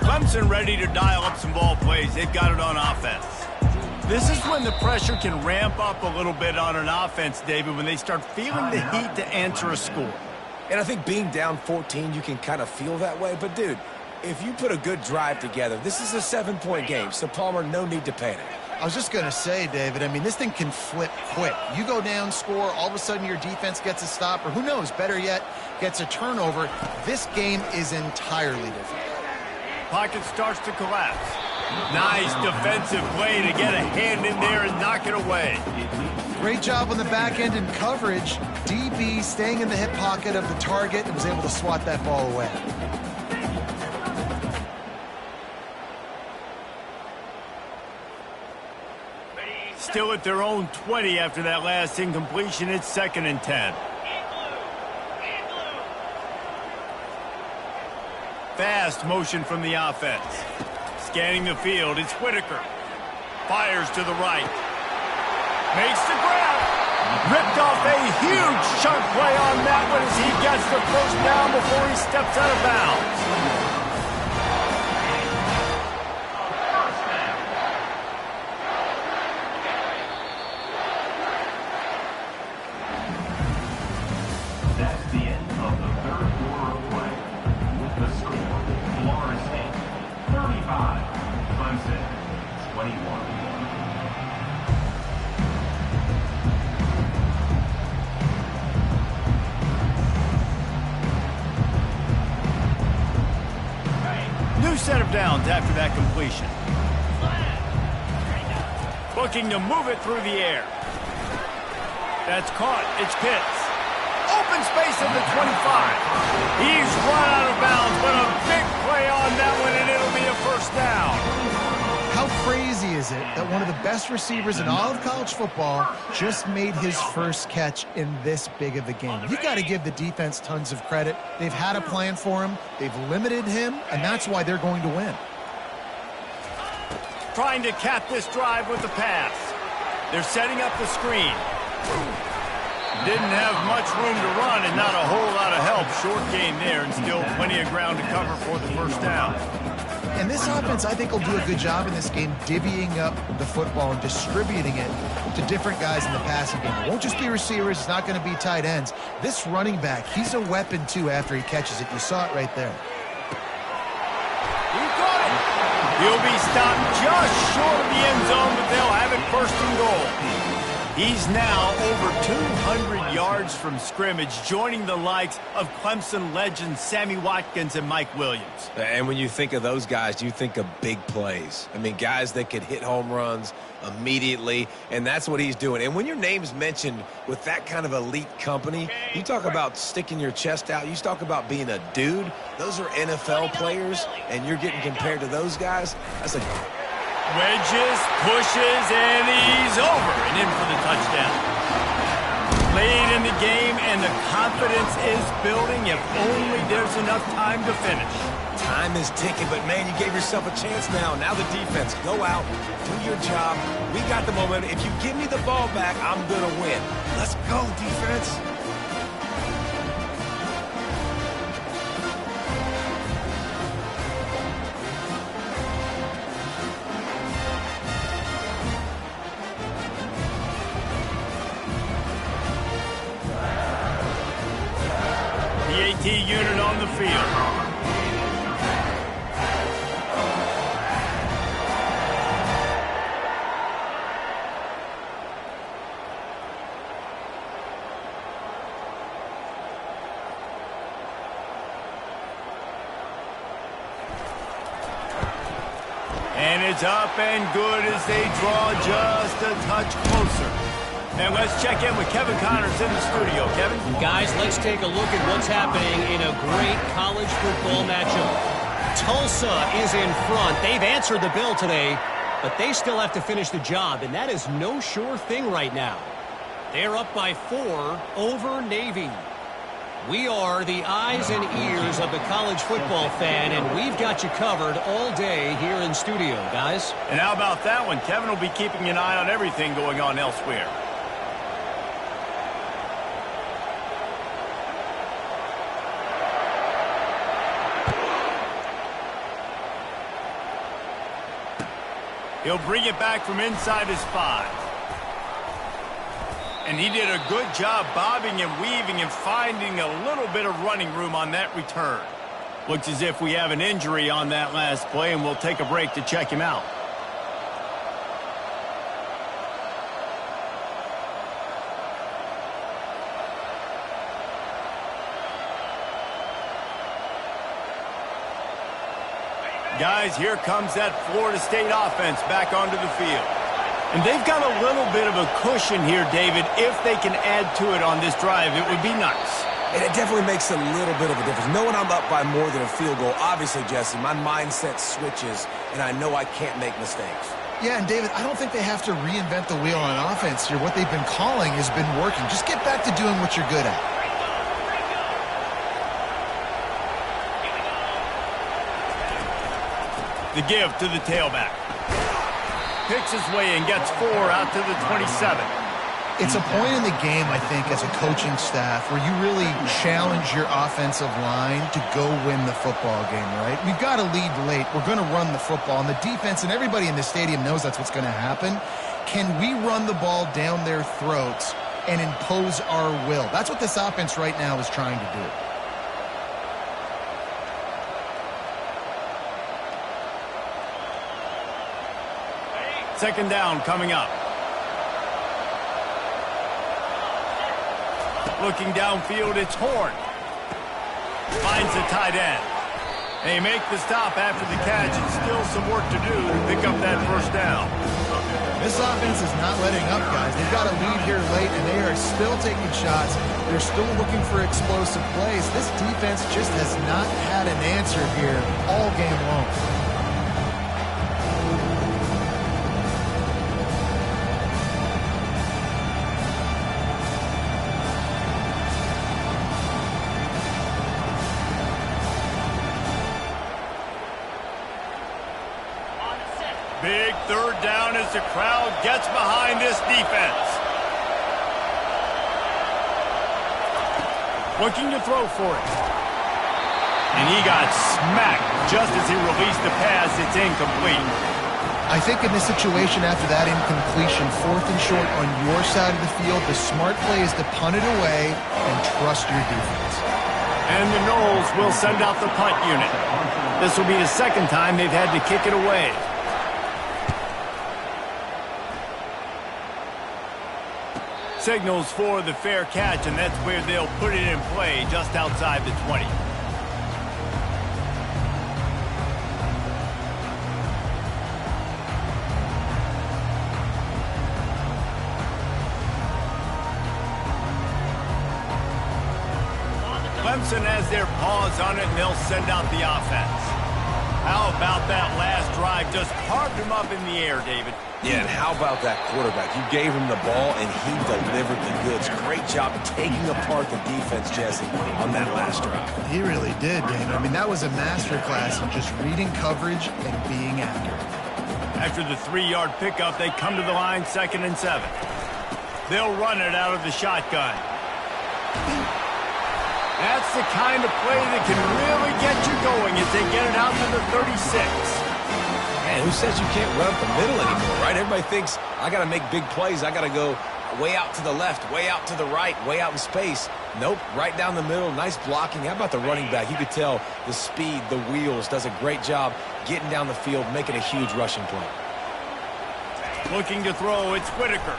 Clemson ready to dial up some ball plays. They've got it on offense. This is when the pressure can ramp up a little bit on an offense, David, when they start feeling the heat to answer a score. And I think being down 14, you can kind of feel that way. But, dude, if you put a good drive together, this is a 7-point game. So, Palmer, no need to panic. I was just going to say, David, I mean, this thing can flip quick. You go down, score, all of a sudden your defense gets a stop, or who knows, better yet, gets a turnover. This game is entirely different. Pocket starts to collapse. Nice defensive play to get a hand in there and knock it away. Great job on the back end in coverage. DB staying in the hip pocket of the target and was able to swat that ball away. Still at their own 20 after that last incompletion. It's 2nd and 10. Fast motion from the offense. Scanning the field, it's Whitaker. Fires to the right. Makes the grab. Ripped off a huge chunk play on that one as he gets the first down before he steps out of bounds. That's the end of the 3rd quarter of play. The score, Florida State 35, Clemson 21. New set of downs after that completion. Looking to move it through the air. That's caught. It's Pitts. Open space at the 25. He's run out of bounds, but a big play on that one, and it'll be a first down. How crazy is it that one of the best receivers in all of college football just made his first catch in this big of a game? You got to give the defense tons of credit. They've had a plan for him. They've limited him, and that's why they're going to win. Trying to cap this drive with the pass. They're setting up the screen. Didn't have much room to run and not a whole lot of help. Short gain there and still plenty of ground to cover for the first down. And this offense, I think, will do a good job in this game divvying up the football and distributing it to different guys in the passing game. It won't just be receivers. It's not going to be tight ends. This running back, he's a weapon, too, after he catches it. You saw it right there. He caught it. He'll be stopped just short of the end zone, but they'll have it 1st and goal. He's now over 200 yards from scrimmage, joining the likes of Clemson legends Sammy Watkins and Mike Williams. And when you think of those guys, you think of big plays. I mean, guys that could hit home runs immediately, and that's what he's doing. And when your name's mentioned with that kind of elite company, you talk about sticking your chest out. You talk about being a dude. Those are NFL players, and you're getting compared to those guys. That's a... Wedges, pushes, and he's over and in for the touchdown. Late in the game, and the confidence is building if only there's enough time to finish. Time is ticking, but, man, you gave yourself a chance now. Now the defense, go out, do your job. We got the momentum. If you give me the ball back, I'm going to win. Let's go, defense. The AT unit on the field. And it's up and good as they draw just a touch closer. And let's check in with Kevin Connors in the studio. Kevin? Guys, let's take a look at what's happening in a great college football matchup. Tulsa is in front. They've answered the bell today, but they still have to finish the job, and that is no sure thing right now. They're up by 4 over Navy. We are the eyes and ears of the college football fan, and we've got you covered all day here in studio, guys. And how about that one? Kevin will be keeping an eye on everything going on elsewhere. He'll bring it back from inside his 5. And he did a good job bobbing and weaving and finding a little bit of running room on that return. Looks as if we have an injury on that last play, and we'll take a break to check him out. Guys, here comes that Florida State offense back onto the field. And they've got a little bit of a cushion here, David. If they can add to it on this drive, it would be nice. And it definitely makes a little bit of a difference. Knowing I'm up by more than a field goal, obviously, Jesse, my mindset switches, and I know I can't make mistakes. Yeah, and David, I don't think they have to reinvent the wheel on offense here. What they've been calling has been working. Just get back to doing what you're good at. The give to the tailback. Picks his way and gets 4 out to the 27. It's a point in the game, I think, as a coaching staff where you really challenge your offensive line to go win the football game, right? We've got to lead late. We're going to run the football. And the defense and everybody in the stadium knows that's what's going to happen. Can we run the ball down their throats and impose our will? That's what this offense right now is trying to do. Second down coming up. Looking downfield, it's Horn. Finds the tight end. They make the stop after the catch, and still some work to do to pick up that first down. This offense is not letting up, guys. They've got a lead here late, and they are still taking shots. They're still looking for explosive plays. This defense just has not had an answer here all game long. Big third down as the crowd gets behind this defense. Looking to throw for it. And he got smacked just as he released the pass. It's incomplete. I think in this situation after that incompletion, 4th and short on your side of the field, the smart play is to punt it away and trust your defense. And the Noles will send out the punt unit. This will be the second time they've had to kick it away. Signals for the fair catch, and that's where they'll put it in play just outside the 20. Clemson has their paws on it, and they'll send out the offense. How about that last drive? Just carved him up in the air, David. Yeah, and how about that quarterback? You gave him the ball, and he delivered the goods. Great job taking apart the defense, Jesse, on that last drive. He really did, David. I mean, that was a masterclass in just reading coverage and being accurate. After the 3-yard pickup, they come to the line 2nd and 7. They'll run it out of the shotgun. That's the kind of play that can really get you going as they get it out to the 36. Man, who says you can't run up the middle anymore, right? Everybody thinks, I got to make big plays. I got to go way out to the left, way out to the right, way out in space. Nope, right down the middle. Nice blocking. How about the running back? You could tell the speed, the wheels, does a great job getting down the field, making a huge rushing play. Looking to throw, it's Whitaker.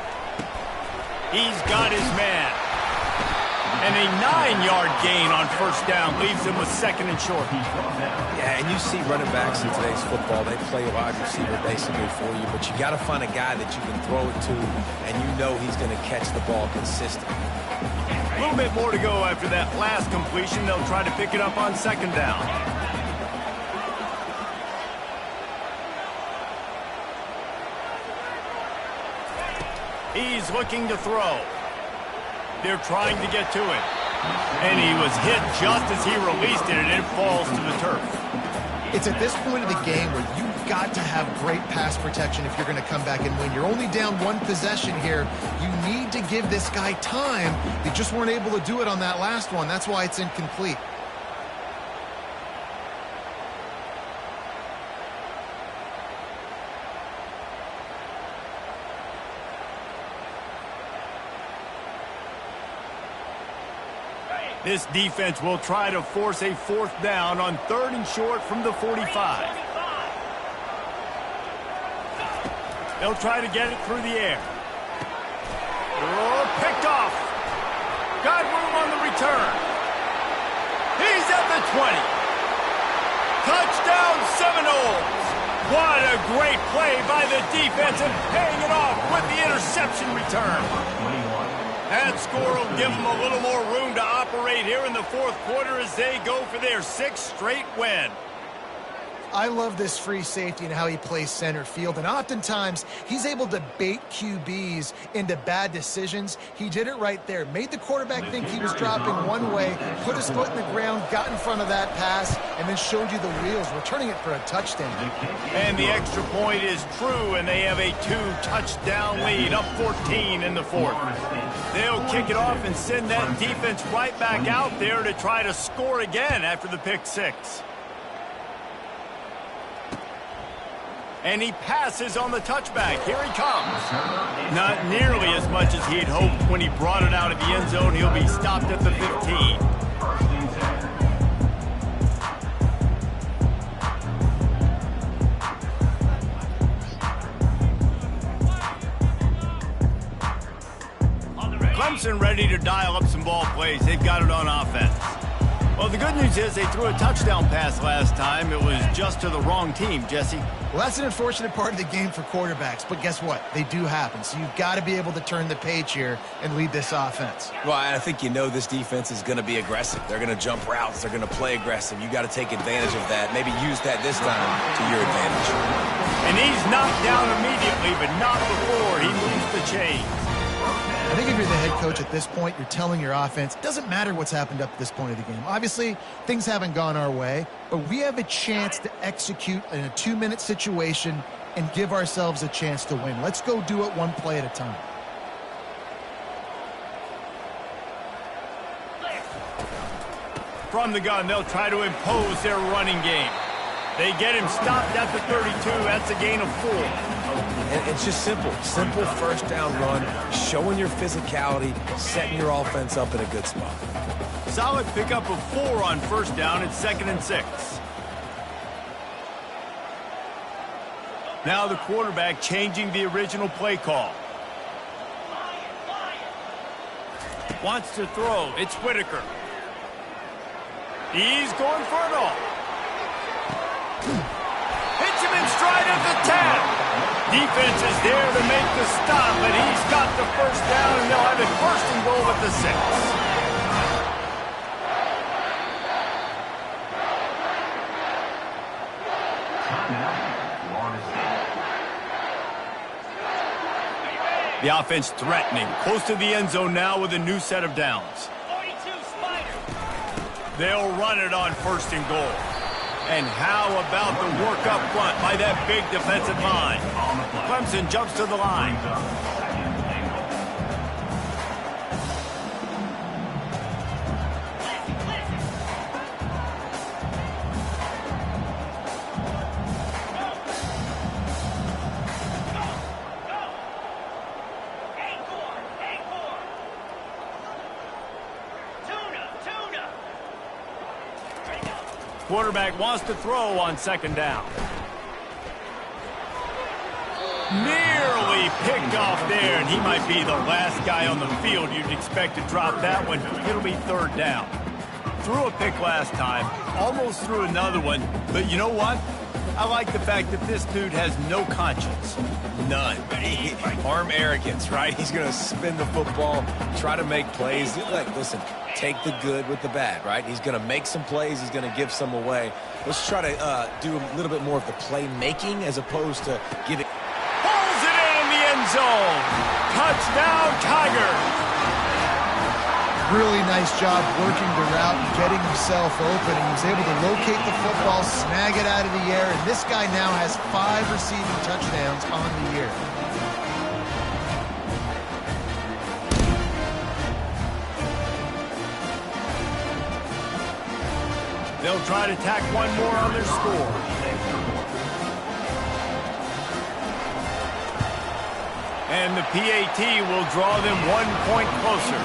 He's got his man. And a 9-yard gain on first down leaves him with 2nd and short. Yeah, and you see running backs in today's football, they play wide receiver basically for you, but you got to find a guy that you can throw it to, and you know he's going to catch the ball consistently. A little bit more to go after that last completion. They'll try to pick it up on 2nd down. He's looking to throw. They're trying to get to it. And he was hit just as he released it, and it falls to the turf. It's at this point of the game where you've got to have great pass protection if you're going to come back and win. You're only down 1 possession here. You need to give this guy time. They just weren't able to do it on that last one. That's why it's incomplete. This defense will try to force a 4th down on 3rd and short from the 45. They'll try to get it through the air. Oh, picked off. Got room on the return. He's at the 20. Touchdown Seminoles. What a great play by the defense and paying it off with the interception return. That score will give them a little more room to operate here in the 4th quarter as they go for their 6th straight win. I love this free safety and how he plays center field, and oftentimes he's able to bait QBs into bad decisions. He did it right there. Made the quarterback think he was dropping one way, put his foot in the ground, got in front of that pass, and then showed you the wheels, returning it for a touchdown. And the extra point is true, and they have a 2-touchdown lead, up 14 in the 4th. They'll kick it off and send that defense right back out there to try to score again after the pick 6. And he passes on the touchback. Here he comes. Not nearly as much as he had hoped when he brought it out of the end zone. He'll be stopped at the 15. Clemson ready to dial up some ball plays. They've got it on offense. Well, the good news is they threw a touchdown pass last time. It was just to the wrong team, Jesse. Well, that's an unfortunate part of the game for quarterbacks, but guess what? They do happen, so you've got to be able to turn the page here and lead this offense. Well, I think you know this defense is going to be aggressive. They're going to jump routes. They're going to play aggressive. You got to take advantage of that. Maybe use that this time to your advantage. And he's knocked down immediately, but not before he moves the chains. I think if you're the head coach at this point, you're telling your offense, it doesn't matter what's happened up to this point of the game. Obviously, things haven't gone our way, but we have a chance to execute in a 2-minute situation and give ourselves a chance to win. Let's go do it one play at a time. From the gun, they'll try to impose their running game. They get him stopped at the 32. That's a gain of 4. And it's just simple. Simple first down run, showing your physicality, setting your offense up in a good spot. Solid pickup of 4 on first down. It's 2nd and 6. Now the quarterback changing the original play call. Wants to throw. It's Whitaker. He's going for it all. Hits him in stride at the 10. Defense is there to make the stop, but he's got the first down, and they'll have it first and goal at the 6. The offense threatening, close to the end zone now with a new set of downs. 42 Spider. They'll run it on first and goal. And how about the work up front by that big defensive line? Clemson jumps to the line. Quarterback wants to throw on second down. Nearly picked off there, and he might be the last guy on the field you'd expect to drop that one. It'll be third down. Threw a pick last time, almost threw another one, but you know what? I like the fact that this dude has no conscience. None. Arm arrogance, right? He's going to spin the football, try to make plays. Like, listen, take the good with the bad, right? He's going to make some plays. He's going to give some away. Let's try to do a little bit more of the playmaking as opposed to giving. Pulls it in the end zone. Touchdown, Tigers. Really nice job working the route and getting himself open. He was able to locate the football, snag it out of the air, and this guy now has 5 receiving touchdowns on the year. They'll try to tack one more on their score. And the PAT will draw them 1 point closer.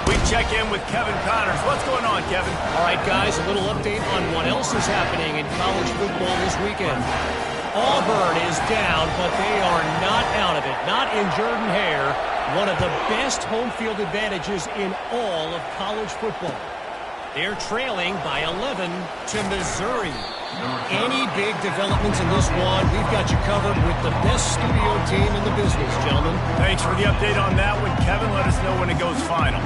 We check in with Kevin Connors. What's going on, Kevin? All right, guys, a little update on what else is happening in college football this weekend. Auburn is down, but they are not out of it. Not in Jordan Hare, one of the best home field advantages in all of college football. They're trailing by 11 to Missouri. Any big developments in this one, we've got you covered with the best studio team in the business, gentlemen. Thanks for the update on that one, Kevin. Let us know when it goes final.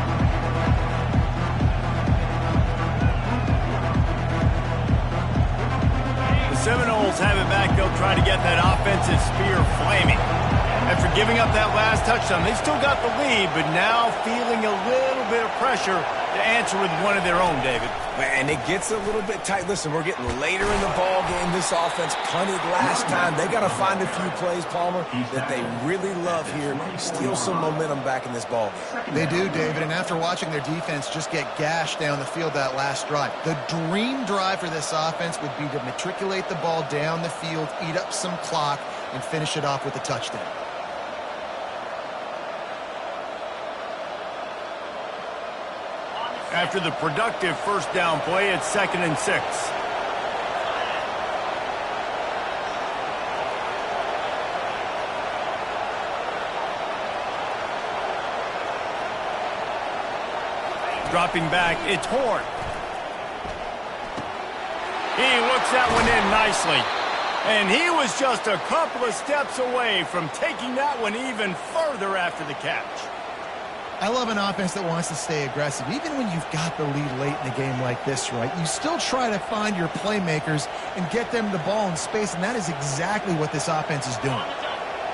The Seminoles have it back. They'll try to get that offensive spear flaming. After giving up that last touchdown, they still got the lead, but now feeling a little bit of pressure to answer with one of their own, David. And it gets a little bit tight. Listen, we're getting later in the ball game. This offense punted last time. They got to find a few plays, Palmer, that they really love here. Steal some momentum back in this ball game. They do, David, and after watching their defense just get gashed down the field that last drive, the dream drive for this offense would be to matriculate the ball down the field, eat up some clock, and finish it off with a touchdown. After the productive first down play, it's 2nd and 6. Dropping back, it's Horn. He looks that one in nicely. And he was just a couple of steps away from taking that one even further after the catch. I love an offense that wants to stay aggressive. Even when you've got the lead late in the game like this, right, you still try to find your playmakers and get them the ball in space, and that is exactly what this offense is doing.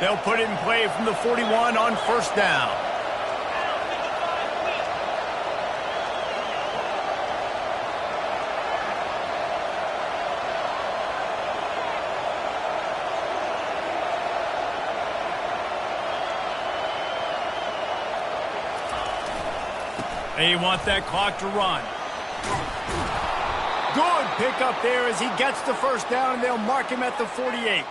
They'll put it in play from the 41 on first down. They want that clock to run. Good pickup there as he gets the first down, and they'll mark him at the 48.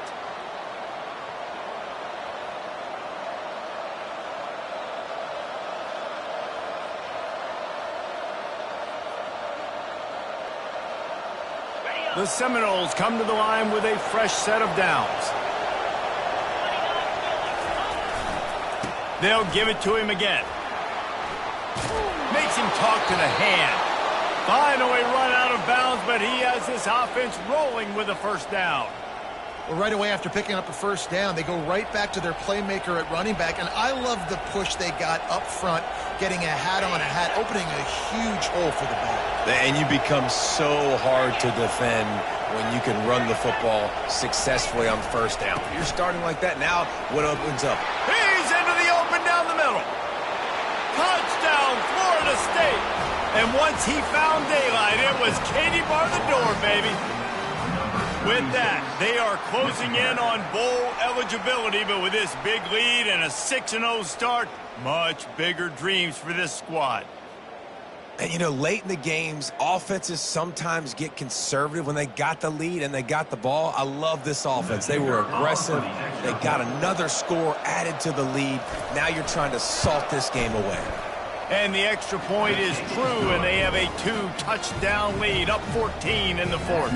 The Seminoles come to the line with a fresh set of downs. They'll give it to him again. makes him talk to the hand. Finally run out of bounds, but he has this offense rolling with a first down. Well, right away after picking up a first down, they go right back to their playmaker at running back, and I love the push they got up front, getting a hat on a hat, opening a huge hole for the ball. And you become so hard to defend when you can run the football successfully on first down. You're starting like that now, what opens up? He's into the open down the middle. Touchdown, Florida State. And once he found daylight, it was Katie bar the door, baby. With that, they are closing in on bowl eligibility, but with this big lead and a 6-0 start, much bigger dreams for this squad. And, you know, late in the games, offenses sometimes get conservative when they got the lead and they got the ball. I love this offense. They were aggressive. They got another score added to the lead. Now you're trying to salt this game away. And the extra point is true, and they have a 2-touchdown lead, up 14 in the fourth.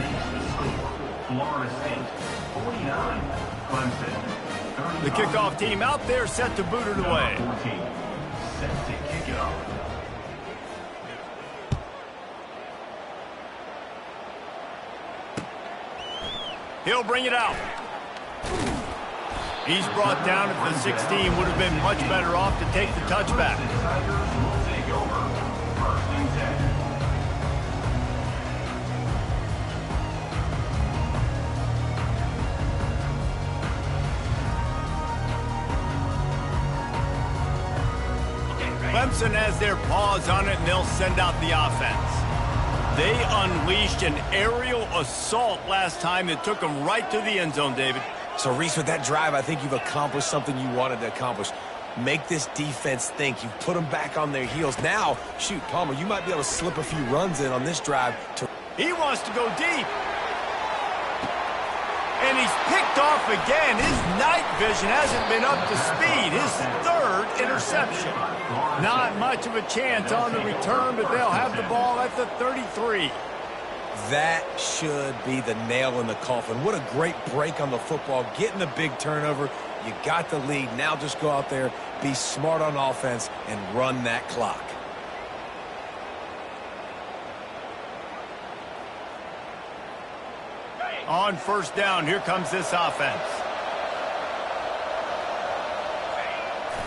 Florida State, 49. Clemson, 35. The kickoff team out there set to boot it away. 14. Set to kick it off. He'll bring it out. He's brought down at the 16. Would have been much better off to take the touchback. Tigers will take over. First and 10. Clemson has their paws on it, and they'll send out the offense. They unleashed an aerial assault last time that took them right to the end zone, David. So, Reese, with that drive, I think you've accomplished something you wanted to accomplish. Make this defense think. You've put them back on their heels. Now, shoot, Palmer, you might be able to slip a few runs in on this drive. He wants to go deep. And he's picked off again. His night vision hasn't been up to speed. His third interception. Not much of a chance on the return, but they'll have the ball at the 33. That should be the nail in the coffin. What a great break on the football. Getting the big turnover. You got the lead. Now just go out there, be smart on offense, and run that clock. On first down, here comes this offense.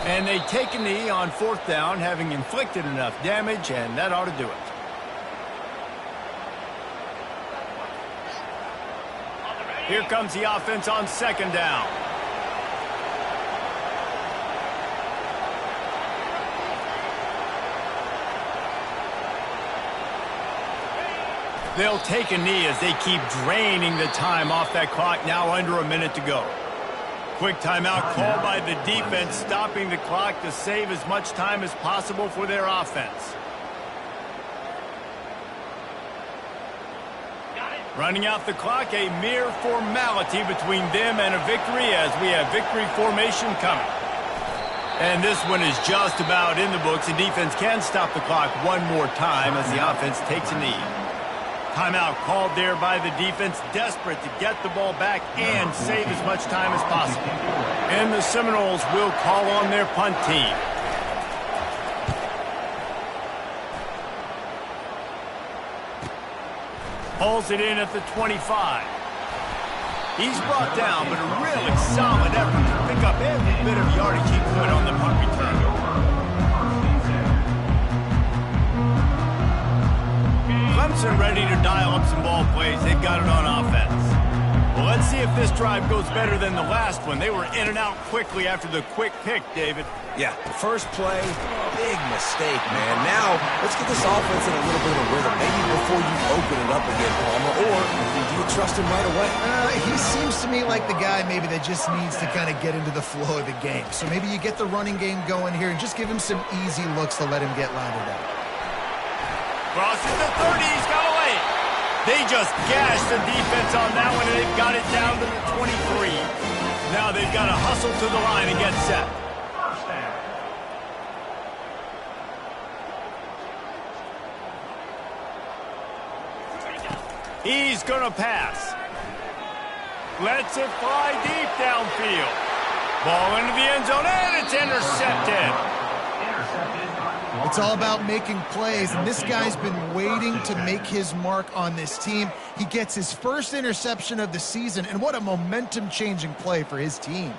And they take a knee on fourth down, having inflicted enough damage, and that ought to do it. Here comes the offense on second down. They'll take a knee as they keep draining the time off that clock, now under a minute to go. Quick timeout called by the defense, stopping the clock to save as much time as possible for their offense. Running out the clock, a mere formality between them and a victory as we have victory formation coming. And this one is just about in the books. The defense can stop the clock one more time as the offense takes a knee. Timeout called there by the defense, desperate to get the ball back and save as much time as possible. And the Seminoles will call on their punt team. Pulls it in at the 25. He's brought down, but a really solid effort to pick up every bit of yardage he could on the punt return. Clemson ready to dial up some ball plays. They've got it on offense. Well, let's see if this drive goes better than the last one. They were in and out quickly after the quick pick, David. Yeah, first play, big mistake, man. Now, let's get this offense in a little bit of a rhythm. Maybe before you open it up again, Palmer, or do you trust him right away? He seems to me like the guy maybe that just needs to kind of get into the flow of the game. So maybe you get the running game going here and just give him some easy looks to let him get lined up. Crosses the 30, he's got away. They just gashed the defense on that one, and they've got it down to the 23. Now they've got to hustle to the line and get set. He's going to pass. Lets it fly deep downfield. Ball into the end zone, and it's intercepted. The It's all about making plays, and this guy's been waiting to make his mark on this team. He gets his first interception of the season, and what a momentum-changing play for his team.